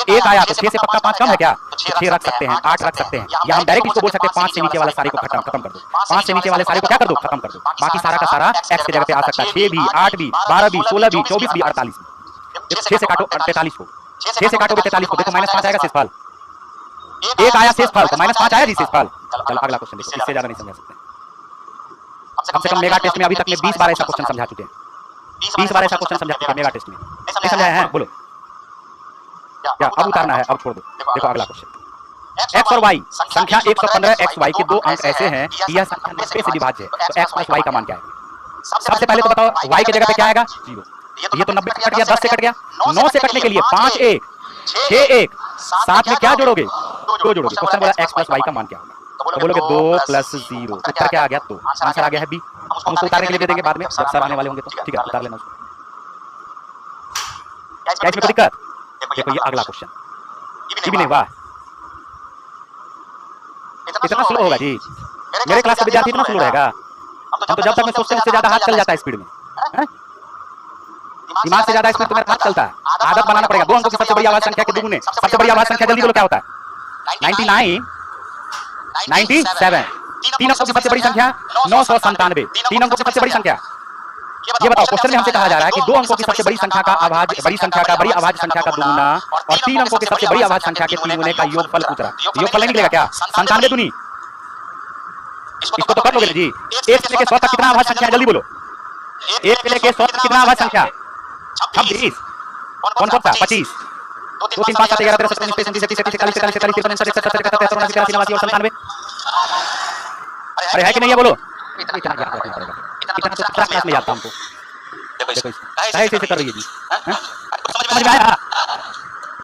1 आया तो 6 से पक्का 5 कम है क्या, तो 6 रख सकते हैं, 8 रख सकते हैं, या हम डायरेक्ट इसको बोल सकते हैं 5 से नीचे वाले सारे को खत्म कर दो, 5 से नीचे वाले सारे को क्या कर दो खत्म कर दो, बाकी सारा का सारा x की जगह पे आ सकता है, 6 भी 8 भी 12 भी 16 भी 24 भी 48 भी। 6 से काटो 43 को, 6 से काटोगे 43 को, देखो -5 आएगा शेषफल, 1 आया शेषफल तो -5 आया जी शेषफल। चलो अगला क्वेश्चन देखो, इससे ज्यादा नहीं समझा सकते, कम से कम मेगा टेस्ट में अभी तक में 20 बार ऐसा क्वेश्चन समझा चुके हैं, 20 बार ऐसा क्वेश्चन समझा चुके हैं मेगा टेस्ट में, नहीं समझाया है बोलो क्या, अब उतारना है, अब छोड़ दो। देखो अगला क्वेश्चन, x और y संख्या 115 x y के 2 अंक ऐसे हैं कि यह संख्या 90 से विभाज्य है, तो x + y का मान क्या है। सबसे पहले तो बताओ y की जगह पे क्या आएगा 0, ये तो 90 से कट गया, 10 से कट गया, 9 से कटने के लिए 5 1 6 1 7 में क्या जोड़ोगे 2 जोड़ोगे। क्वेश्चन बोला x + y का मान क्या होगा, तो बोलोगे 2 + 0, उत्तर क्या आ गया 2, आंसर आ गया है बी। हम उसको उतारने के लिए दे देंगे बाद में, जब सर आने वाले होंगे तो ठीक है उतार लेना उसको, क्या इसमें कोई दिक्कत। देखो ये अगला क्वेश्चन, ये भी नहीं, वाह इतना स्लो होगा जी, मेरे क्लास का विद्यार्थी इतना स्लो रहेगा, हम तो जब तक मैं सोचते हैं उससे ज्यादा हाथ चल जाता है स्पीड में, दिमाग से ज्यादा स्पीड तो मेरा हाथ चलता है, आदत बनाना पड़ेगा। 2 अंकों की सबसे बड़ी आवाज संख्या के दुगुने। सबसे बड़ी आवाज संख्या जल्दी बोलो क्या होता है? 99, 97। 3 अंकों की सबसे बड़ी संख्या 997। 3 अंकों की सबसे बड़ी संख्या। ये बताओ, क्वेश्चन में हमसे कहा जा रहा है कि 2 अंकों की सबसे बड़ी संख्या का आवाज बड़ी आवाज संख्या का दुगुना और 3 अंकों की सबसे बड़ी आवाज संख्या के 3 गुने का योगफल पूछ रहा है। योगफल नहीं निकलेगा क्या? 97 दूनी। इसको तो कर लोगे जी। 1 से लेके 100 तक कितना आवाज संख्या है? जल्दी बोलो। 1 से लेके 100 तक कितना आवाज संख्या? 26। कौन सा? 25। 2 3 5 7 11 13 17 19 20 21 23 24 25 26 27 28 29 30 31 32 33 34 35 अरे है कि नहीं है? बोलो। इतना याद रखना पड़ेगा। इतना तो क्लास में याद था हमको। देखो ऐसे कर रही है जी। समझ में आया?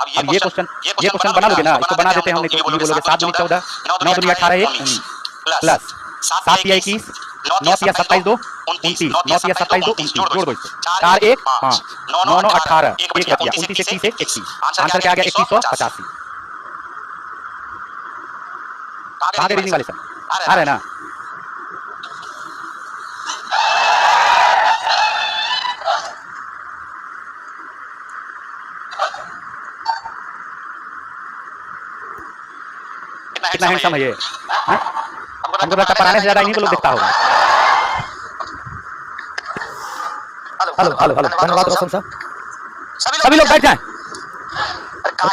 अब ये क्वेश्चन बना लोगे ना? इसको बना देते हैं हम। नहीं तो बोलोगे 7 दूनी 14, 9 दूनी 18 1 प्लस 7 या 21, 9 या 27 2 29, 9 या 27 2 29 जोड़ दो इसको। 4 1 5 9 9 18 1 बच गया 29 21 21। आंसर क्या आ गया? 2185। कहां गए रीजनिंग वाले सर? आ रहे ना? कितना हैंडसम है ये। हमको लगता है पढ़ाने से ज्यादा इन्हीं को लोग देखता होगा। हेलो धन्यवाद रोशन साहब। सभी लोग बैठ जाएं।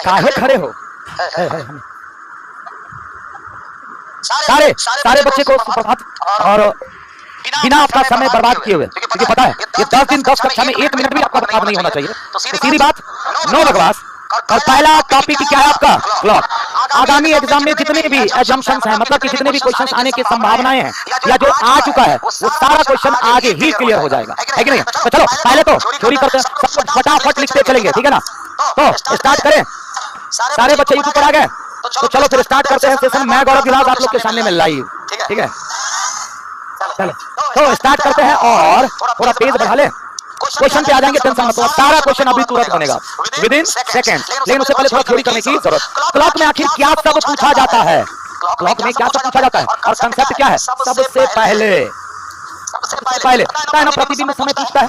काहे खड़े हो? सारे बच्चे को सुप्रभात और बिना आपका समय बर्बाद किए हुए, क्योंकि पता है ये 10 दिन 10 कक्षा में 1 मिनट भी आपका बर्बाद नहीं होना चाहिए। तो सीधी बात, नो बकवास। और पहला टॉपिक क्या है आपका? क्लॉक। आगामी एग्जाम में जितने भी एजम्पशंस हैं, मतलब कि जितने भी क्वेश्चंस आने की संभावनाएं हैं या जो आ चुका है, वो सारा क्वेश्चन आगे ही क्लियर हो जाएगा, है कि नहीं? तो चलो पहले तो थ्योरी करते हैं, सब फटाफट लिखते चलेंगे, ठीक है ना? तो स्टार्ट करें। सारे बच्चे यूट्यूब पर आ गए, तो चलो फिर स्टार्ट करते हैं सेशन। मैं गौरव गिलास आप लोग के सामने में लाइव, ठीक है? चलो तो स्टार्ट करते हैं और थोड़ा पेज बढ़ा ले। क्वेश्चन पे आ जाएंगे, टेंशन मत लो। सारा क्वेश्चन अभी तुरंत बनेगा, विद इन सेकंड। लेकिन उससे पहले थोड़ा थ्योरी करने की जरूरत। क्लॉक में आखिर क्या सब पूछा जाता है? क्लॉक में क्या सब पूछा जाता है और कंसेप्ट क्या है? सबसे पहले पता है ना, प्रतिबिंब समय पूछता है,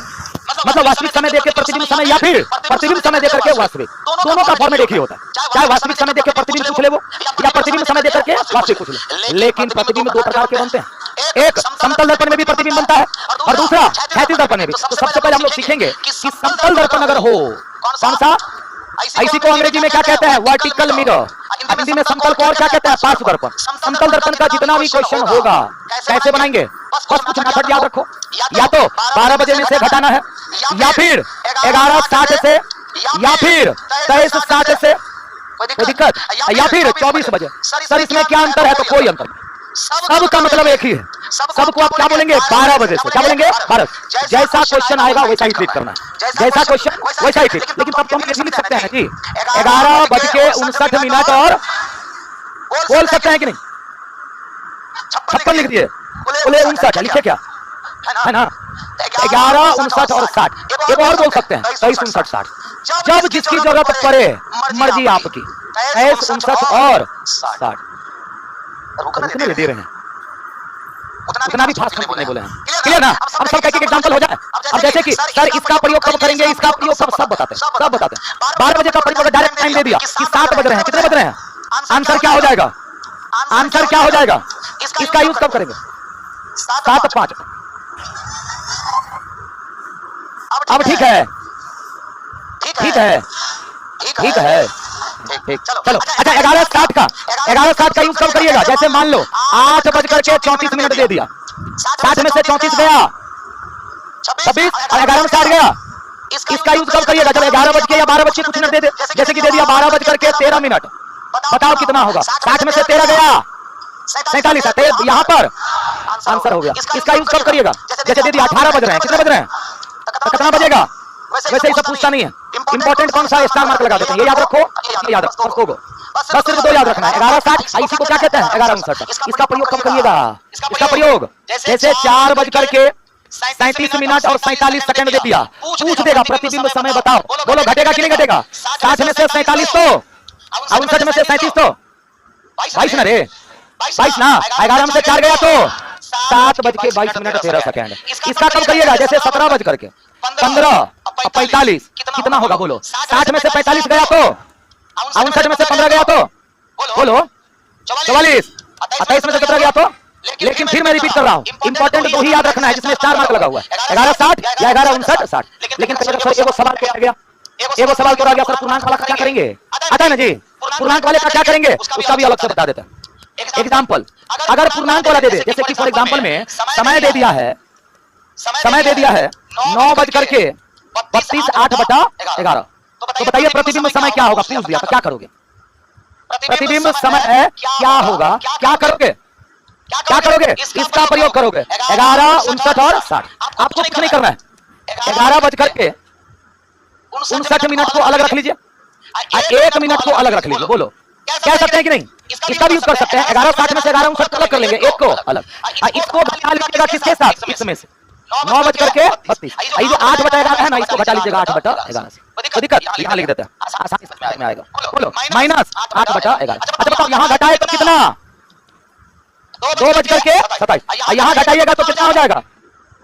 मतलब वास्तविक समय देके प्रतिबिंब समय या फिर प्रतिबिंब समय देकर के वास्तविक, दोनों का फॉर्मेट एक ही होता है। चाहे वास्तविक समय देके प्रतिबिंब पूछ ले वो, या प्रतिबिंब समय देकर के वास्तविक पूछ ले। लेकिन प्रतिबिंब 2 प्रकार के बनते हैं। एक समतल दर्पण में भी प्रतिबिंब बनता है और दूसरा क्षैतिज दर्पण में भी। तो सबसे पहले हम लोग सीखेंगे कि समतल दर्पण अगर हो, कौन सा? ऐसी को अंग्रेजी में क्या कहते हैं? Vertical mirror. हिंदी में समतल को और क्या कहते हैं? पार्श्व दर्पण। समतल दर्पण का जितना भी क्वेश्चन होगा कैसे बनाएंगे? बस कुछ मेथड याद रखो। या तो 12 बजे में से घटाना है, या फिर 11:60 से, या फिर 23:60 से, कोई दिक्कत, या फिर 24 बजे। सर इसमें क्या अंतर है? तो कोई अंतर नहीं, सबका मतलब एक ही है। सबको आप क्या बोलेंगे? 12 बजे से। क्या बोलेंगे? 12। जैसा क्वेश्चन आएगा वैसा ही ट्रीट करना है, जैसा क्वेश्चन वैसा ही ट्रीट। लेकिन तब तो हम ये भी लिख सकते हैं जी 11:59 और बोल सकते हैं कि नहीं? 56 लिख दिए, बोले 59 लिखे क्या है ना? 11:59 और 60। एक और बोल सकते हैं 23:59 60। जब जिसकी जरूरत पड़े, मर्जी आपकी। 23:59 और 60 कितने दे रहे हैं? उतना भी फास्ट नहीं बोले हैं, क्लियर ना? अब सब एक एग्जांपल हो जाए। अब जैसे कि सर इसका प्रयोग कब करेंगे, इसका प्रयोग सब बताते हैं। 12 बजे का प्रयोग डायरेक्ट टाइम दे दिया कि 7 बज रहे हैं, कितने बज रहे हैं? आंसर क्या हो जाएगा? आंसर क्या हो जाएगा? इसका यूज कब करेंगे? 7:05। अब ठीक है, ठीक है, ठीक है, ठीक। चलो अच्छा 11:60 का यूज कब करिएगा? जैसे मान लो 8:34 दे दिया, 60 में से 34 गया 26 और 11 में 60 गया। इसका यूज कब करिएगा? जब 11 बज के या 12 बज के कुछ मिनट दे दे, जैसे कि दे दिया 12:13। बताओ कितना होगा? 60 में से 13 गया 47। यहाँ पर आंसर हो गया। इसका यूज कब करिएगा? जैसे दे दिया 18 बज रहे हैं, कितने बज रहे हैं? तो कितना बजेगा? वैसे ही सब पूछता नहीं है। इंपॉर्टेंट कौन सा? स्टार मार्क लगा देते हैं। ये याद रखो, ये याद रखो, बस सिर्फ 2 याद रखना है। 11:60 इसी को क्या कहते हैं? 11:59। इसका प्रयोग कब करिएगा? इसका प्रयोग जैसे 4:37 और 47 सेकंड दे दिया, पूछ देगा प्रतिबिंब समय बताओ। बोलो घटेगा कि नहीं घटेगा? 60 में से 47 तो 59 में से 37 तो 22 ना रे, 22 ना। 11 में से 4 गया तो 7:22 और 13 सेकंड। इसका कब करिएगा? जैसे 17 बज करके 15 45 कितना होगा बोलो? 60 में से 45 गया तो 59 में से 15 गया तो बोलो 44, 28 में से 17 गया तो। लेकिन फिर मैं रिपीट कर रहा हूं, इंपॉर्टेंट दो ही याद रखना है जिसमें स्टार मार्क लगा हुआ है, 11 60 या 11 59 60। लेकिन सर एगो सवाल क्या रह गया, एगो सवाल तो रह गया सर, पूर्णांक वाला क्या करेंगे? आता है ना जी, पूर्णांक वाले का क्या करेंगे उसका भी अलग से बता देता है। एग्जांपल अगर पूर्णांक वाला दे दे, जैसे कि फॉर एग्जांपल में समय दे दिया है, समय दे दिया है 9:32 8/11, तो बताइए प्रतिबिंब समय क्या होगा? पूछ दिया तो क्या करोगे? प्रतिबिंब समय क्या होगा, क्या करोगे? क्या करोगे? इसका प्रयोग करोगे 11 59 और 60। आपको कुछ नहीं करना है, 11:59 को अलग रख लीजिए, 1 मिनट को अलग रख लीजिए। बोलो कह सकते हैं कि नहीं? इसका भी यूज कर सकते हैं, 11 60 में से 11 59 अलग कर लेंगे, एक को अलग। इसको घटा लीजिएगा किसके साथ? इसमें से 9:32। ये 8/11 है ना, इसको घटा लीजिएगा 8/11 से। तो दिक्कत यहाँ लिख देते हैं, आसानी समझ में आएगा। बोलो माइनस 8/11। अच्छा बताओ यहाँ घटाए तो कितना? 2:27। यहाँ घटाइएगा तो कितना हो जाएगा?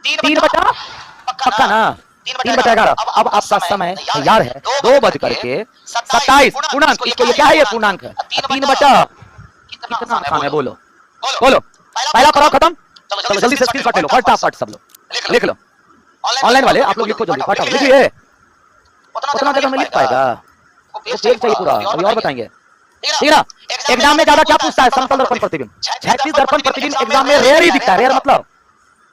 3/, पक्का ना? 3/11। अब आपका समय तैयार है, 2:27 पूर्णांक, इसको ये क्या है? ये पूर्णांक है। 3/, कितना आसान है बोलो? बोलो पहला पड़ाव खत्म। चलो जल्दी से स्क्रीनशॉट ले लो फटाफट, सब लोग लिख लो। ऑनलाइन वाले आप लोग लिखो जल्दी फटाफट लिखिए, उतना जगह में लिख पाएगा वो पेज चाहिए पूरा। अभी और बताएंगे ठीक है ना? एग्जाम में ज्यादा क्या पूछता है? समतल दर्पण प्रतिबिंब, क्षैतिज दर्पण प्रतिबिंब एग्जाम में रेयर ही दिखता है। रेयर मतलब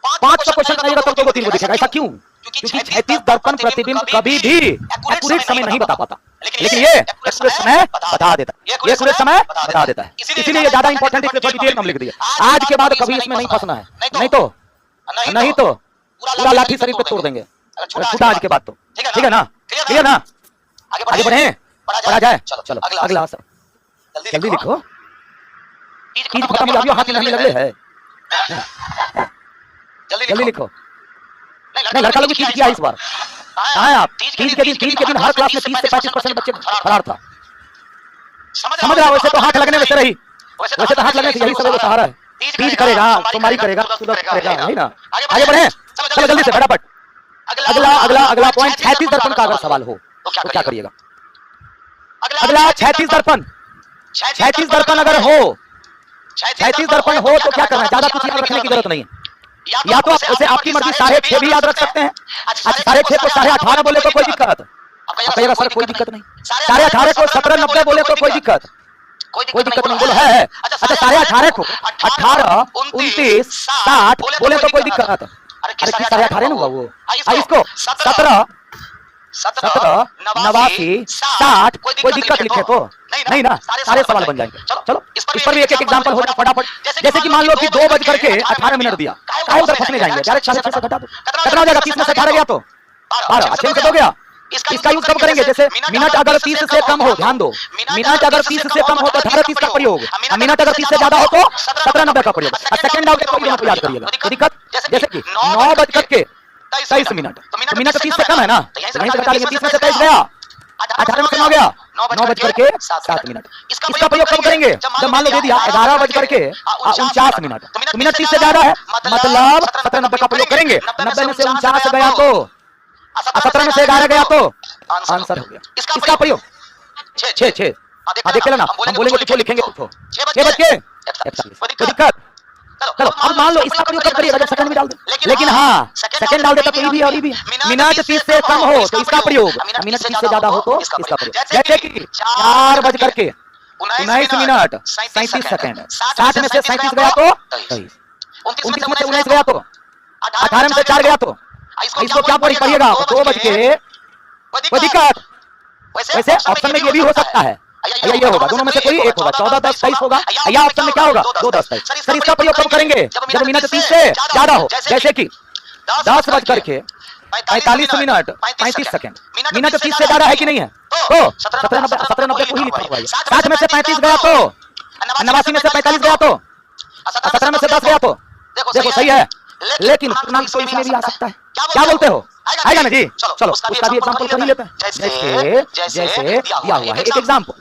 500 क्वेश्चन बनाइएगा तब 2-3 को दिखेगा। ऐसा क्यों? क्योंकि क्षैतिज दर्पण प्रतिबिंब कभी भी एक्यूरेट समय नहीं बता पाता, लेकिन ये एक्यूरेट समय बता देता है। ये एक्यूरेट समय बता देता है, इसीलिए ये ज्यादा इंपॉर्टेंट है, इसलिए डिटेल में लिख दिया। आज के बाद कभी इसमें नहीं फंसना है, नहीं तो पूरा लाठी शरीर पे तोड़ देंगे छूटा आज के बाद तो। ठीक है ना? क्लियर ना? आगे बढ़े, पढ़ा जाए। चलो अगला जल्दी लिखो, चीज खत्म हो गया, हाथ नहीं लगे है, जल्दी लिखो। नहीं लड़का लोग भी चीज किया इस बार। कहाँ है आप? तीज के दिन हर क्लास में 30 से 35% बच्चे फरार था। समझ रहा? वैसे तो हाथ लगने में से रही, वैसे तो हाथ लगने से यही सब सहारा है। तीज करेगा, तुम्हारी करेगा, सुबह करेगा, नहीं ना? आगे बढ़े, चलो जल्दी से फटाफट। अगला पॉइंट, क्षैतिज दर्पण का अगर सवाल हो तो क्या करिएगा? अगला क्षैतिज दर्पण अगर हो, क्षैतिज दर्पण हो तो क्या करना है? ज्यादा कुछ याद रखने की जरूरत नहीं है। या तो आप उसे आपकी मर्जी 6.5 भी याद रख सकते हैं। 6.5 को 18.5 बोले तो कोई दिक्कत? आप कहिएगा सर कोई दिक्कत नहीं। 18.5 को 17.90 बोले तो कोई दिक्कत नहीं? बोलो है। अच्छा 18.5 को 18 29 60 बोले तो कोई दिक्कत? अरे 18.5 ना हुआ वो। इसको 17 89 60 कोई दिक्कत लिखे तो नहीं ना? सारे सवाल बन जाएंगे। चलो इस पर भी एक एग्जांपल हो जाए फटाफट। जैसे कि मान लो कि 2:18 दिया, काहे उधर फंसने जाएंगे? डायरेक्ट 6.5 से घटा दो, कितना हो जाएगा? 30 में से 18 गया तो 12, अच्छे से हो गया। इसका यूज कब करेंगे? जैसे मिनट अगर 30 से कम हो, ध्यान दो, मिनट अगर 30 से कम हो तो 18:30 का प्रयोग, मिनट अगर 30 से ज्यादा हो तो 17:90 का प्रयोग। सेकंड आउट को याद करिएगा। दिक्कत जैसे कि 9:23 तो मिनट 30 से कम है ना, तो यहीं से घटा लेंगे। 30 में से 23 गया, 18 में से 9 गया, 9:07। इसका प्रयोग कब करेंगे? जब मान लो दे दिया 11:49, तो मिनट 30 से ज्यादा है, मतलब 17:90 का प्रयोग करेंगे। 90 में से 49 गया तो 17 में से 11 गया तो आंसर हो गया। इसका प्रयोग 6 देख लेना, हम बोलेंगे तो लिखेंगे तो 6:41। कोई दिक्कत? चलो अब मान लो इसका प्रयोग कब करिएगा? जब सेकंड में डाल दे। लेकिन हाँ सेकंड डाल देता तो ये भी और ये भी। मिनट 30 से कम हो तो इसका प्रयोग, मिनट 30 से ज्यादा हो तो इसका प्रयोग। जैसे कि 4:19 37 सेकंड, 60 में से 37 गया तो 23, 29 में से 19 गया तो 18 में से 4 गया तो इसको क्या पढ़िएगा? 2 बज के। कोई दिक्कत? वैसे ऑप्शन में ये भी हो सकता है, ये होगा, दोनों में से कोई एक होगा, 14 10 23 होगा, या ऑप्शन में क्या होगा? 2 10 23। सर इसका प्रयोग कब करेंगे? जब मिनट 30 से ज्यादा हो, जैसे कि 10:45 35 सेकंड, मिनट 30 से ज्यादा है कि नहीं है? तो 17:90 को ही लिखा हुआ है। 60 में से 35 गया तो 89 में से 45 गया तो 17 में से 10 गया तो देखो सही है। लेकिन पूर्णांक तो इसमें भी आ सकता है, क्या बोलते हो? आएगा ना जी? चलो उसका भी एग्जांपल कर ही लेते हैं। जैसे दिया हुआ है एक एग्जांपल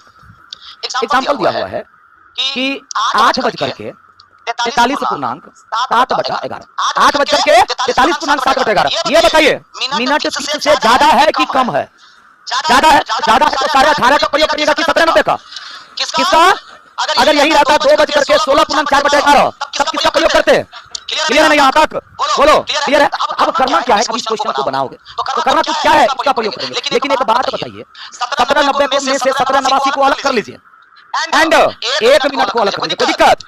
दिया हुआ है कि 8:43 43.7/11, 8:43.7/11। ये बताइए मिनट 30 से ज्यादा है कि कम है? ज्यादा है। ज्यादा है तो 18.5 का प्रयोग करिएगा कि 17:90 का? किसका? अगर यही रहता 2:16.4/11 तब किसका प्रयोग करते? क्लियर है ना यहाँ तक? बोलो क्लियर है? अब करना क्या है, अब इस क्वेश्चन को बनाओगे तो करना तो क्या है, इसका प्रयोग करेंगे। लेकिन एक बात बताइए, 1790 को में से 1789 को अलग कर लीजिए एंड 1 मिनट को अलग कर लीजिए, कोई दिक्कत?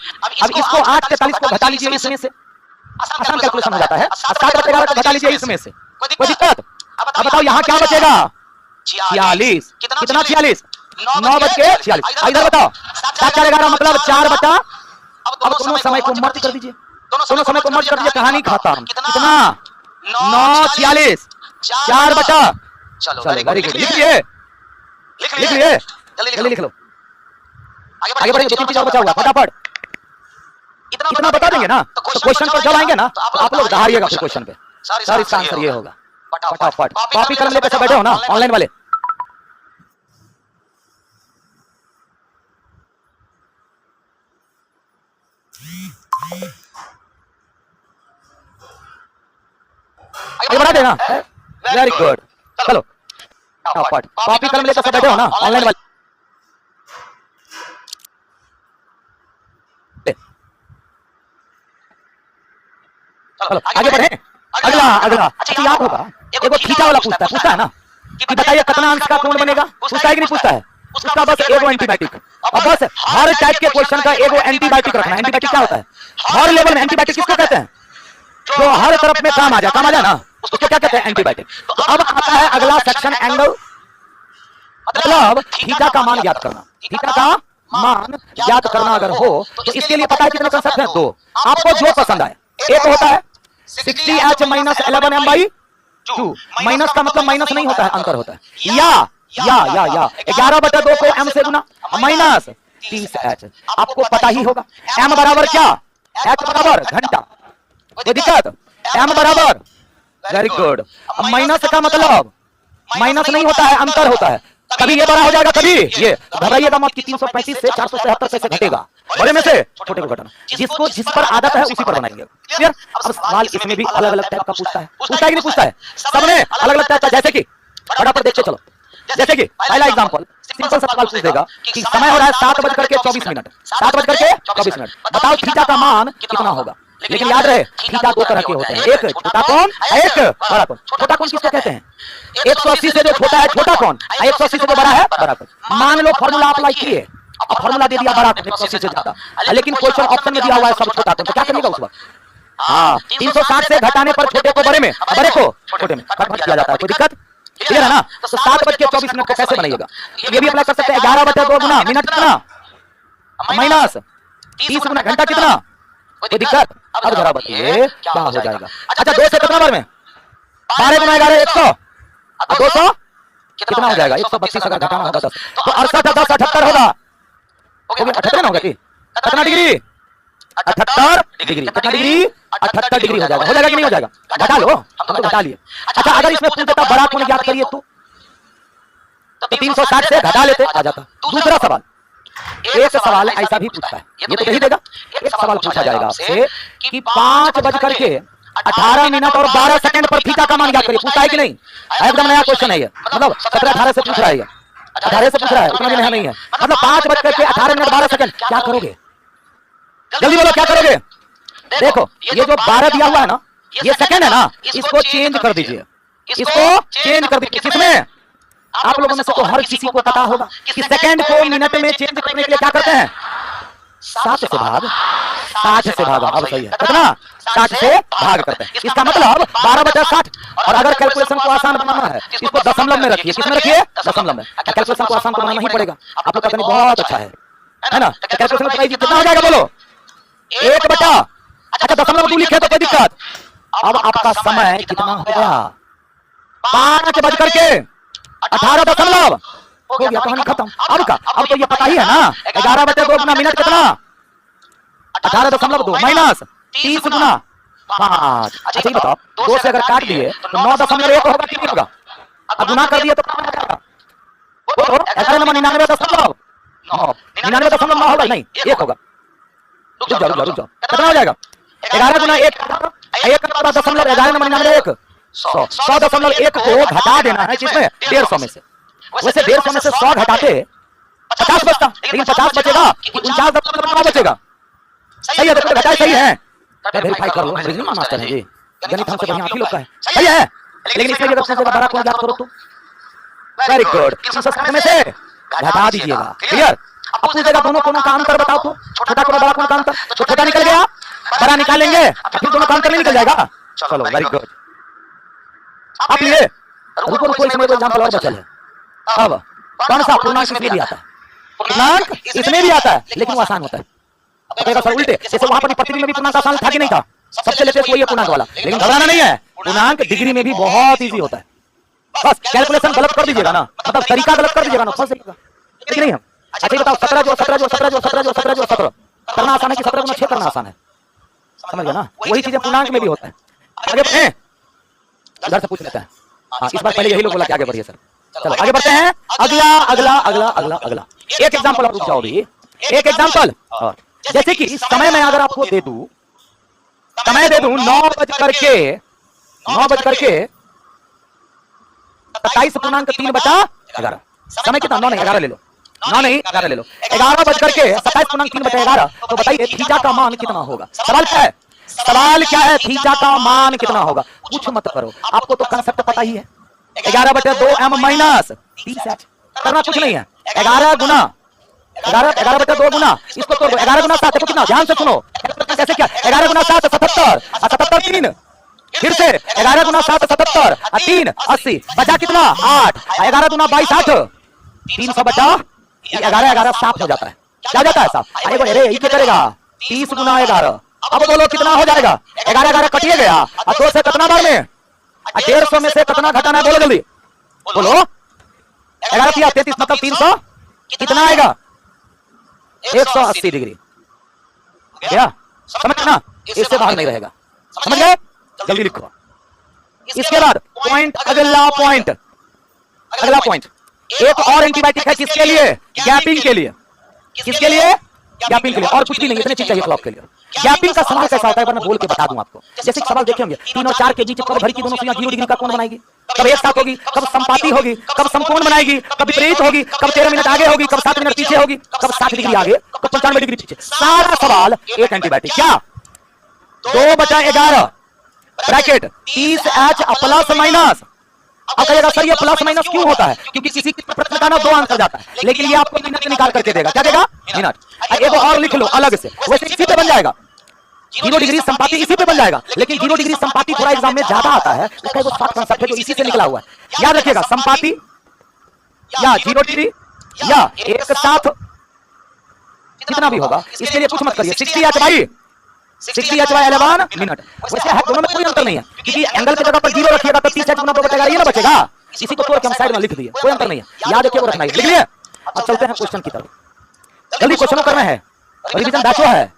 अब इसको 8:43 को घटा लीजिए इसमें से, आसान कैलकुलेशन हो जाता है। 7/11 को घटा लीजिए इसमें से, कोई दिक्कत? अब बताओ यहाँ क्या बचेगा? 46। कितना? 46। 9:46। इधर बताओ 7/4 मतलब 4 अब दोनों समय को मर्ज कर दीजिए, दोनों समय को मर्ज कर दीजिए, कहानी खत्म। कितना? 9:46। 4 चलो वेरी गुड। लिख लिए जल्दी लिख लो। आगे बढ़ेंगे, 2-3 चीज और बचा हुआ, फटाफट इतना बता देंगे ना तो क्वेश्चन पर जब आएंगे ना तो आप लोग दहाड़िएगा फिर क्वेश्चन पे। सर इसका आंसर ये होगा। फटाफट कॉपी कलम लेकर बैठे हो ना ऑनलाइन वाले? आगे बढ़ा देना, वेरी गुड। चलो फटाफट कॉपी कलम लेकर बैठे हो ना ऑनलाइन वाले? चलो आगे बढ़े। अगला अच्छा याद होगा, एगो थीटा वाला पूछता है ना कि बताइए कितना अंश का कोण बनेगा? पूछता है कि नहीं पूछता है? उसका बस एगो एंटीबायोटिक। अब बस हर टाइप के क्वेश्चन का एगो एंटीबायोटिक रखना है। एंटीबायोटिक क्या होता है? हर लेवल में एंटीबायोटिक किसको कहते हैं? जो हर तरफ में काम आ जाए ना, उसको क्या कहते हैं? एंटीबायोटिक। तो अब आता है अगला सेक्शन, एंगल। मतलब थीटा का मान ज्ञात करना। थीटा का मान ज्ञात करना अगर हो तो इसके लिए पता है कितने कंसेप्ट हैं? 2। आपको जो पसंद आए। एक होता है 60h - 11m/2। माइनस का मतलब माइनस नहीं होता है, अंतर होता है। या 11/2 को m से गुना माइनस 30h। आपको पता ही होगा m बराबर क्या? h बराबर घंटा, कोई दिक्कत? m बराबर, वेरी गुड। माइनस का मतलब माइनस नहीं होता है, अंतर होता है। कभी ये बड़ा हो जाएगा, कभी ये। घबराइएगा मत कि 335 से 477 कैसे घटेगा, बड़े में से छोटे को घटाना। जिसको जिस पर आदत है उसी पर बनाएंगे। क्लियर? अब सवाल इसमें भी अलग अलग टाइप का पूछता है कि नहीं पूछता है? सबने अलग अलग टाइप का। जैसे कि फटाफट देखते चलो, जैसे कि पहला एग्जांपल सिंपल सा सवाल पूछ देगा कि समय हो रहा है 7:24। 7:24। बताओ थीटा का मान कितना होगा? लेकिन याद रहे थीटा 2 तरह के होते हैं, एक छोटा कोण, एक बड़ा कोण। छोटा कोण किसको कहते हैं? 180 से जो छोटा है छोटा कोण, 180 से जो बड़ा है बड़ा कोण। मान लो फॉर्मूला अप्लाई किए, अब फॉर्मूला दे दिया बड़ा कोण 180 से ज्यादा, लेकिन क्वेश्चन ऑप्शन में दिया हुआ है सब छोटा कोण, तो क्या करिएगा उस वक्त? 360 से घटाने पर छोटे को बड़े में, बड़े को छोटे में कन्वर्ट किया जाता है। कोई दिक्कत? क्लियर है ना? तो 7:24 को कैसे बनाइएगा? ये भी अप्लाई कर सकते हैं। 11/2 गुना मिनट कितना? माइनस 30 गुना घंटा कितना? कोई दिक्कत? अब जरा बताइए क्या हो जाएगा? अच्छा 2 से कितना बार में? 12 गुना 11 100। अब 200 कितना हो जाएगा? 132। अगर घटाना होगा 10 तो 68 10 78 होगा। 78 ना होगा कि कितना डिग्री? 78 डिग्री। कितना डिग्री? 78 डिग्री हो जाएगा। हो जाएगा कि नहीं हो जाएगा? घटा लो, हम तो घटा लिए। अच्छा अगर इसमें पूछ देता बड़ा कोण ज्ञात करिए तो 360 से घटा लेते, आ जाता। दूसरा सवाल, एक सवाल ऐसा भी पूछता है, ये तो कही देगा। एक सवाल पूछा जाएगा आपसे कि 5:18 और 12 सेकंड पर थीटा का मान ज्ञात करिए। पूछता है कि नहीं? एकदम नया क्वेश्चन है ये, मतलब 17-18 से पूछ रहा है, 18 से पूछ रहा है, उतना भी नया नहीं है। मतलब 5:18 12 सेकंड क्या करोगे? जल्दी बोलो क्या करोगे? देखो ये जो 12 दिया हुआ है ना, ये सेकंड है ना, इसको चेंज कर दीजिए, इसको चेंज कर दीजिए। किसमें? आप लोगों में से तो हर किसी को पता होगा कि सेकंड को मिनट में चेंज करने के लिए क्या करते हैं? 7 से भाग, 60 से भागा। अब सही है, कितना? 60 से भाग करते हैं। इसका मतलब 12/60। और अगर कैलकुलेशन को आसान बनाना है इसको दशमलव में रखिए। किसमें रखिए? दशमलव में। कैलकुलेशन को आसान बनाना नहीं पड़ेगा, आप लोग का गणित बहुत अच्छा है ना? कैलकुलेशन में कितना हो जाएगा बोलो? 1/। अच्छा 0.2 लिखे तो कोई दिक्कत? अब आपका समय कितना हो गया? 5:18 हो गया, कहानी खत्म। अब का? अब तो ये पता ही है ना 11/2 गुना मिनट कितना? 18.2 माइनस 30 गुना 5। अच्छा ये बताओ 2 से अगर काट दिए तो 9.1 होगा कि नहीं होगा? अब गुना कर दिए तो कितना हो जाएगा? 99.9 99.9 होगा नहीं, 1 होगा। रुक जाओ कितना हो जाएगा 11 गुना 1.11 100.1 को घटा देना है किसमें 150 में से। वैसे 150 में से 100 घटाते 50 बचता, लेकिन 50 बचेगा 49 बचेगा। सही है, तो घटाए सही है, वेरीफाई कर लो, रीजनिंग मास्टर है जी, गणित हमसे बढ़िया आप ही लोग का है। सही है, लेकिन इसमें अगर सबसे बड़ा कोण ज्ञात करो तो वेरी गुड 360 में से घटा दीजिएगा। क्लियर? अब पूछेगा दोनों कोणों का अंतर बताओ तो, छोटा कोण बड़ा कोण का अंतर, तो छोटा निकल गया, बड़ा निकालेंगे फिर दोनों का अंतर नहीं निकल जाएगा। चलो वेरी गुड। अब ये रुको इसमें तो एग्जांपल और बचल है। अब कौन सा पूर्णांक इसमें भी आता है, पूर्णांक इसमें भी आता है, लेकिन वो आसान होता है। कहेगा सर उल्टे, जैसे वहां पर प्रतिदिन में भी पूर्णांक आसान था कि नहीं था, सबसे लेटेस्ट वही है पूर्णांक वाला, लेकिन घबराना नहीं है, पूर्णांक डिग्री में भी बहुत इजी होता है। बस कैलकुलेशन गलत कर दीजिएगा ना, मतलब तरीका गलत कर दीजिएगा ना, फंस जाएगा। ठीक नहीं हम? अच्छा ये बताओ 17 जो 17 करना आसान है कि 17 गुना 6 करना आसान है? समझ गए ना? वही चीजें पूर्णांक में भी होता है। आगे बढ़े, इधर से पूछ लेते हैं। हाँ इस बार पहले यही लोग बोला कि आगे बढ़िए सर। चलो आगे बढ़ते हैं। अगला एक एग्जांपल आप रुक जाओ भी, एक एग्जांपल। जैसे कि समय में अगर आपको दे दूं 9:27 27.3 बचा 11। समय कितना 9 नहीं 11 ले लो, 9 नहीं 11 ले लो, 11:27.3 बचा 11। तो बताइए थीटा का मान कितना होगा? सवाल क्या है? सवाल क्या है? थीटा का मान कितना होगा? कुछ मत करो, आपको तो कांसेप्ट पता ही है। 11/2m माइनस 30h करना कुछ नहीं है। 11 गुना 11/2 गुना इसको तोड़ दो, 11 गुना 7 देखो कितना, ध्यान से सुनो कैसे क्या, 11 गुना 7 77 और 77 3, फिर से 11 गुना 7 77 और 3 80, बचा कितना 8, 11 गुना 22 8, 300 बचा 11 साफ हो जाता है। क्या जाता है साफ? अरे ये क्या करेगा 30 गुना 11। अब बोलो कितना हो जाएगा? 11 कटिए गया और 2 से कितना बार में 150 में से कितना घटाना है? बोलो जल्दी बोलो। 11 किया 33 मतलब 300 कितना आएगा 180 डिग्री। क्या समझ ना? इससे बाहर नहीं रहेगा, समझ गए? जल्दी लिखो। इसके बाद अगला पॉइंट एक और एंटीबायोटिक है किसके लिए? गैपिंग के लिए। किसके लिए? गैपिंग के लिए, और कुछ भी नहीं, इतने चीज चाहिए क्लॉक के लिए। गैपिंग का सवाल कैसा होता है मैं बोल के बता दूं आपको। जैसे सवाल देखे होंगे 3 और 4 के बीच कब घड़ी की दोनों सुइयां 0 डिग्री का कोण बनाएगी, कब एक साथ होगी, कब समपाती होगी, कब समकोण बनाएगी, कब विपरीत होगी, कब 13 मिनट आगे होगी, कब 7 मिनट पीछे होगी, कब 60 डिग्री आगे, कब 95 डिग्री पीछे। सारा सवाल एक एंटीबायोटिक। क्या 2/11 ब्रैकेट 30h प्लस माइनस। अब कहेगा सर ये प्लस माइनस क्यों होता है? क्योंकि किसी प्रश्न का ना 2 आंसर जाता है, लेकिन ये आपको मिनट निकाल करके देगा। क्या देगा? मिनट। एक और लिख लो अलग से, वैसे इसी पे बन जाएगा 0 डिग्री संपाती, इसी पे बन जाएगा, लेकिन 0 डिग्री संपाती थोड़ा एग्जाम में ज्यादा आता है, उसका एक शॉर्ट कांसेप्ट है जो इसी से निकला हुआ है। याद रखिएगा संपाती या 0 डिग्री या एक साथ कितना भी होगा, इसके लिए कुछ मत करिए। 60h by 11 minute. वैसे है दोनों में कोई अंतर नहीं है, क्योंकि एंगल की जगह पर 0 रखिएगा तो 30h गुना 2 बचेगा, ये ना बचेगा। इसी को तोड़ के हम साइड में लिख दिए, कोई अंतर नहीं है, याद रखिए वो रखना है। लिख लिए? अब चलते हैं क्वेश्चन की तरफ। जल्दी क्वेश्चन करना है, रिवीजन बैचो है।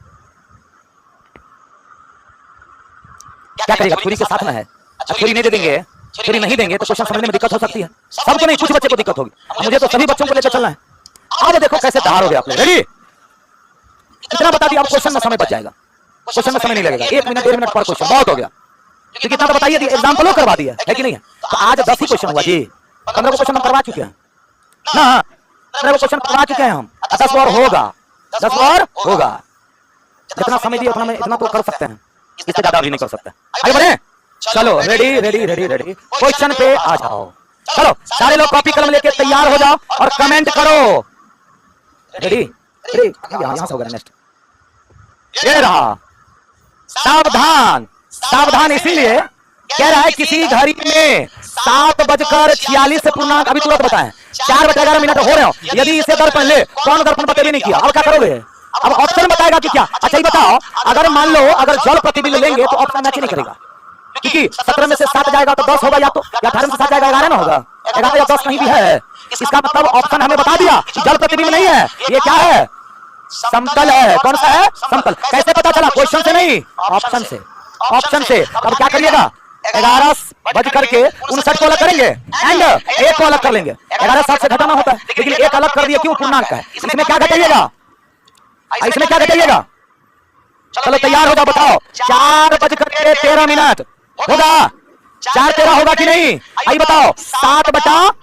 क्या करेगा? थ्योरी के साथ में है। थ्योरी नहीं दे देंगे, थ्योरी नहीं देंगे तो क्वेश्चन समझने में दिक्कत हो सकती है। सबको नहीं, कुछ बच्चे को दिक्कत होगी, मुझे तो सभी बच्चों को लेकर चलना है। अब देखो कैसे तैयार हो गया आपने। रेडी? इतना बता दिया, अब क्वेश्चन में समय बच जाएगा, क्वेश्चन में समय नहीं लगेगा। 1 मिनट 1.5 मिनट पर क्वेश्चन बहुत हो गया। तो कितना तो बताइए, एग्जाम्पल करवा दिया है कि नहीं है? तो आज 10 ही क्वेश्चन हुआ जी, 15 को क्वेश्चन हम करवा चुके हैं ना, 15 को क्वेश्चन करवा चुके हैं हम। 10 और होगा, 10 और होगा। जितना समय दिया उतना में इतना तो कर सकते हैं, इससे ज्यादा भी नहीं कर सकते। आगे बढ़े? चलो रेडी क्वेश्चन पे आ जाओ। चलो सारे लोग कॉपी कलम लेके तैयार हो जाओ और कमेंट करो। रेडी? यहां से होगा नेक्स्ट। ये रहा। सावधान इसीलिए कह रहा है किसी घड़ी में 7:46 पूर्णांक, अभी तुरंत बताएं 4/11 मिनट हो रहे हो। यदि इसे दर्पण ले, कौन दर्पण पता भी नहीं किया, अब क्या करोगे? अब ऑप्शन बताएगा कि क्या। अच्छा ये बताओ, अगर मान लो अगर जल प्रतिबिंब लेंगे तो ऑप्शन मैच नहीं करेगा, क्योंकि 17 में से 7 जाएगा तो 10 होगा, या तो 18 में से 7 जाएगा 11 ना होगा, 11 या 10 कहीं भी है। इसका मतलब ऑप्शन हमें बता दिया जल प्रतिबिंब नहीं है, ये क्या है? समतल है। कौन सा है? समतल। कैसे पता चला? क्वेश्चन से नहीं, ऑप्शन से। अब क्या करिएगा? 11:59 को अलग करेंगे एंड 1 को अलग कर लेंगे। 11:60 से घटाना होता है, लेकिन 1 अलग कर दिया, क्यों? पूर्णांक है। इसमें क्या घटाइएगा? चलो तैयार होगा, बताओ 4:13 होगा, 4:13 होगा कि नहीं? आई बताओ 7/11।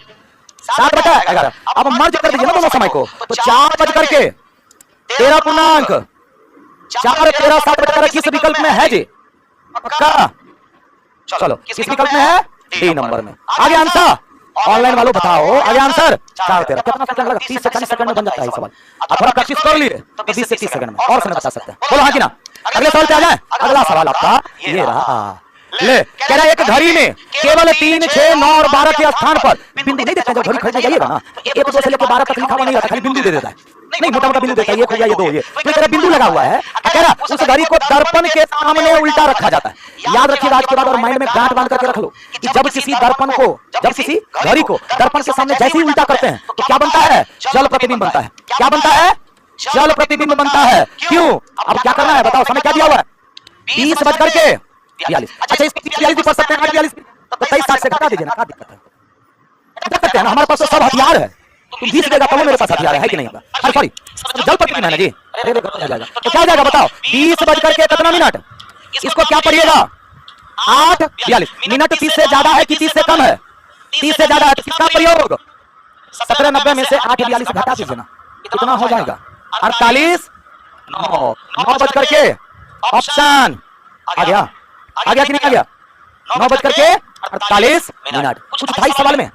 अब मर्ज कर दीजिए ना दोनों समय को, तो 4:13 पूर्णांक 4:13 7/11 किस विकल्प में है जी? पक्का? चलो किस विकल्प में है? डी नंबर में। आगे आंसर ऑनलाइन वालों बताओ, आगे आंसर 4:13। कितना सेकंड लगा? 30 से 40 सेकंड में बन जाता है ये सवाल। आप थोड़ा प्रैक्टिस कर लिए तो 20 से 30 सेकंड में और समय बता सकते हैं। बोलो हाँ कि ना? अगले सवाल पे आ जाए। अगला सवाल आपका ये रहा, ले कह रहा है एक घड़ी में केवल 3, 6, 9 और 12 के स्थान पर बिंदु नहीं देता। जब घड़ी खरीदने जाइएगा ना, 1, 2 से लेकर 12 तक लिखा हुआ नहीं रहता, खाली बिंदु दे देता है। नहीं, मोटा मोटा बिंदु देता है, ये खोया, ये 2, ये तो कह रहा बिंदु लगा हुआ है। कह रहा उस घड़ी को दर्पण के सामने उल्टा रखा जाता है। याद रखिएगा आज के बाद, और माइंड में गांठ बांध करके रख लो कि जब किसी दर्पण को, जब किसी घड़ी को दर्पण के सामने जैसे ही उल्टा करते हैं तो क्या बनता है? जल प्रतिबिंब बनता है। क्या बनता है? जल प्रतिबिंब बनता है। क्यों? अब क्या करना है बताओ? समय क्या दिया हुआ है? 20:42। अच्छा इसको 42 भी पढ़ सकते हैं, 42 तो 23:60 से घटा दीजिए ना, क्या दिक्कत है? कर सकते हैं ना, हमारे पास तो सब हथियार है। तुम 20 देगा तो मेरे पास हथियार है कि नहीं? अरे सॉरी, जल प्रतिबिंब है ना जी। अरे तो क्या हो जाएगा बताओ? 20:कितना? इसको क्या पढ़िएगा? 8:42 मिनट 30 से ज्यादा है कि 30 से कम है? 30 से ज्यादा है तो किसका प्रयोग? 17:90 में से 8:42 घटा दीजिए ना, कितना हो जाएगा? 48 9 ऑप्शन आ गया, आ गया कि नहीं आ गया? 9:48। कुछ था इस सवाल में,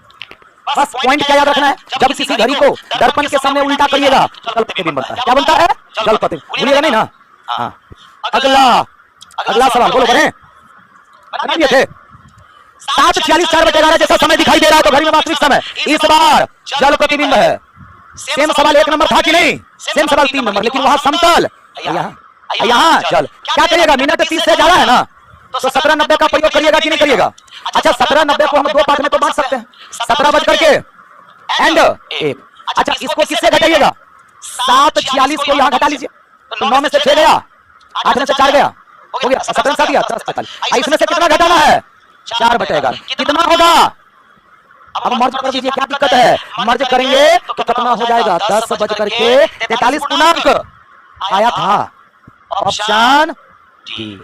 बस पॉइंट क्या याद रखना है? जब किसी घड़ी को दर्पण के सामने उल्टा करिएगा तो जल प्रतिबिंब बनता है। क्या बनता है? जल प्रतिबिंब। भूलिएगा नहीं ना? हाँ। अगला सवाल बोलो, बढ़े बना दिए थे। 7:46 4/11 जैसा समय दिखाई दे रहा है तो घड़ी में वास्तविक समय इस बार जल प्रतिबिंब है। सेम सवाल 1 नंबर था कि नहीं? सेम सवाल 3 नंबर, लेकिन वहां समतल, यहाँ जल। क्या करिएगा? मिनट 30 से ज्यादा है ना, तो 17:90 का प्रयोग करिएगा कि नहीं करिएगा? अच्छा 17:90 को हम 2 पार्ट में तो बांट सकते हैं, 17:1 अच्छा इसको किससे घटाइएगा? 7:46 को यहाँ घटा लीजिए तो 9 में से 6 गया, 8 में से 4 गया, हो गया 17 7 गया 10:45। इसमें से कितना घटाना है? 4/11। कितना होगा? अब मर्ज कर दीजिए, क्या दिक्कत है? मर्ज करेंगे तो कितना हो जाएगा? 10:43 पूर्णांक आया था। Option D.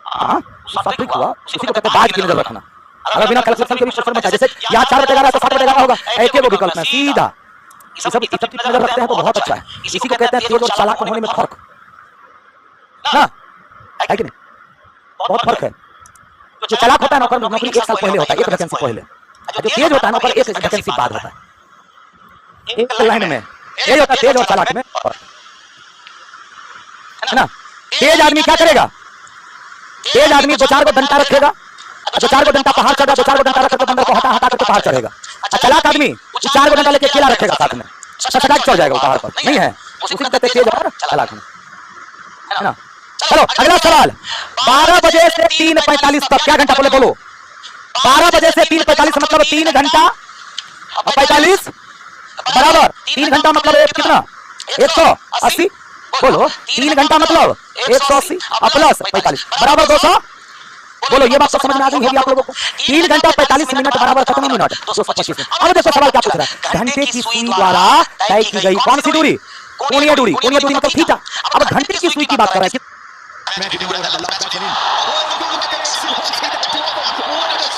हाँ, ठीक हुआ। उसी को कहते हैं बाज की नजर रखना। अगर बिना कैलकुलेशन के भी क्वेश्चन में जैसे यहाँ 4/11 तो 7/11 होगा, एक ही वो विकल्प में सीधा सब नजर रखते हैं तो बहुत अच्छा है। इसी को कहते हैं तेज और चालाक होने में फर्क, ना है कि नहीं? बहुत फर्क है। जो चालाक होता है नौकरी 1 साल पहले होता है, 1 वैकेंसी पहले। जो तेज होता है नौकर 1 वैकेंसी बाद होता है। एक लाइन में ये होता है तेज और चालाक में, है ना? तेज आदमी क्या करेगा? तेज आदमी 2-4 को डंडा रखेगा, 2-4 को डंडा पहाड़ चढ़ेगा, 2-4 को डंडा रखेगा तो बंदर को हटा करके पहाड़ चढ़ेगा। चालाक आदमी 4 को डंडा लेके केला रखेगा साथ में, सटक चढ़ जाएगा पहाड़ पर। नहीं है, उसी को कहते हैं तेज और चालाक में, है ना? चलो अगला सवाल। 12 बजे से 3:45 तक क्या घंटा बोले? बोलो 12 बजे से 3:45 मतलब 3 घंटा और 45 बराबर 3 घंटा मतलब कितना? 180। बोलो 3 घंटा मतलब 180 प्लस 45 बराबर 200। बोलो ये बात तो समझ में आ गई होगी आप लोगों को? 3 घंटा 45 मिनट बराबर कितने मिनट? 225। अब देखो सवाल क्या पूछ रहा है? घंटे की सुई द्वारा तय की गई कौन सी दूरी? कोणीय दूरी। कोणीय दूरी मतलब थीटा। अब घंटे की सुई की बात कर रहे हैं।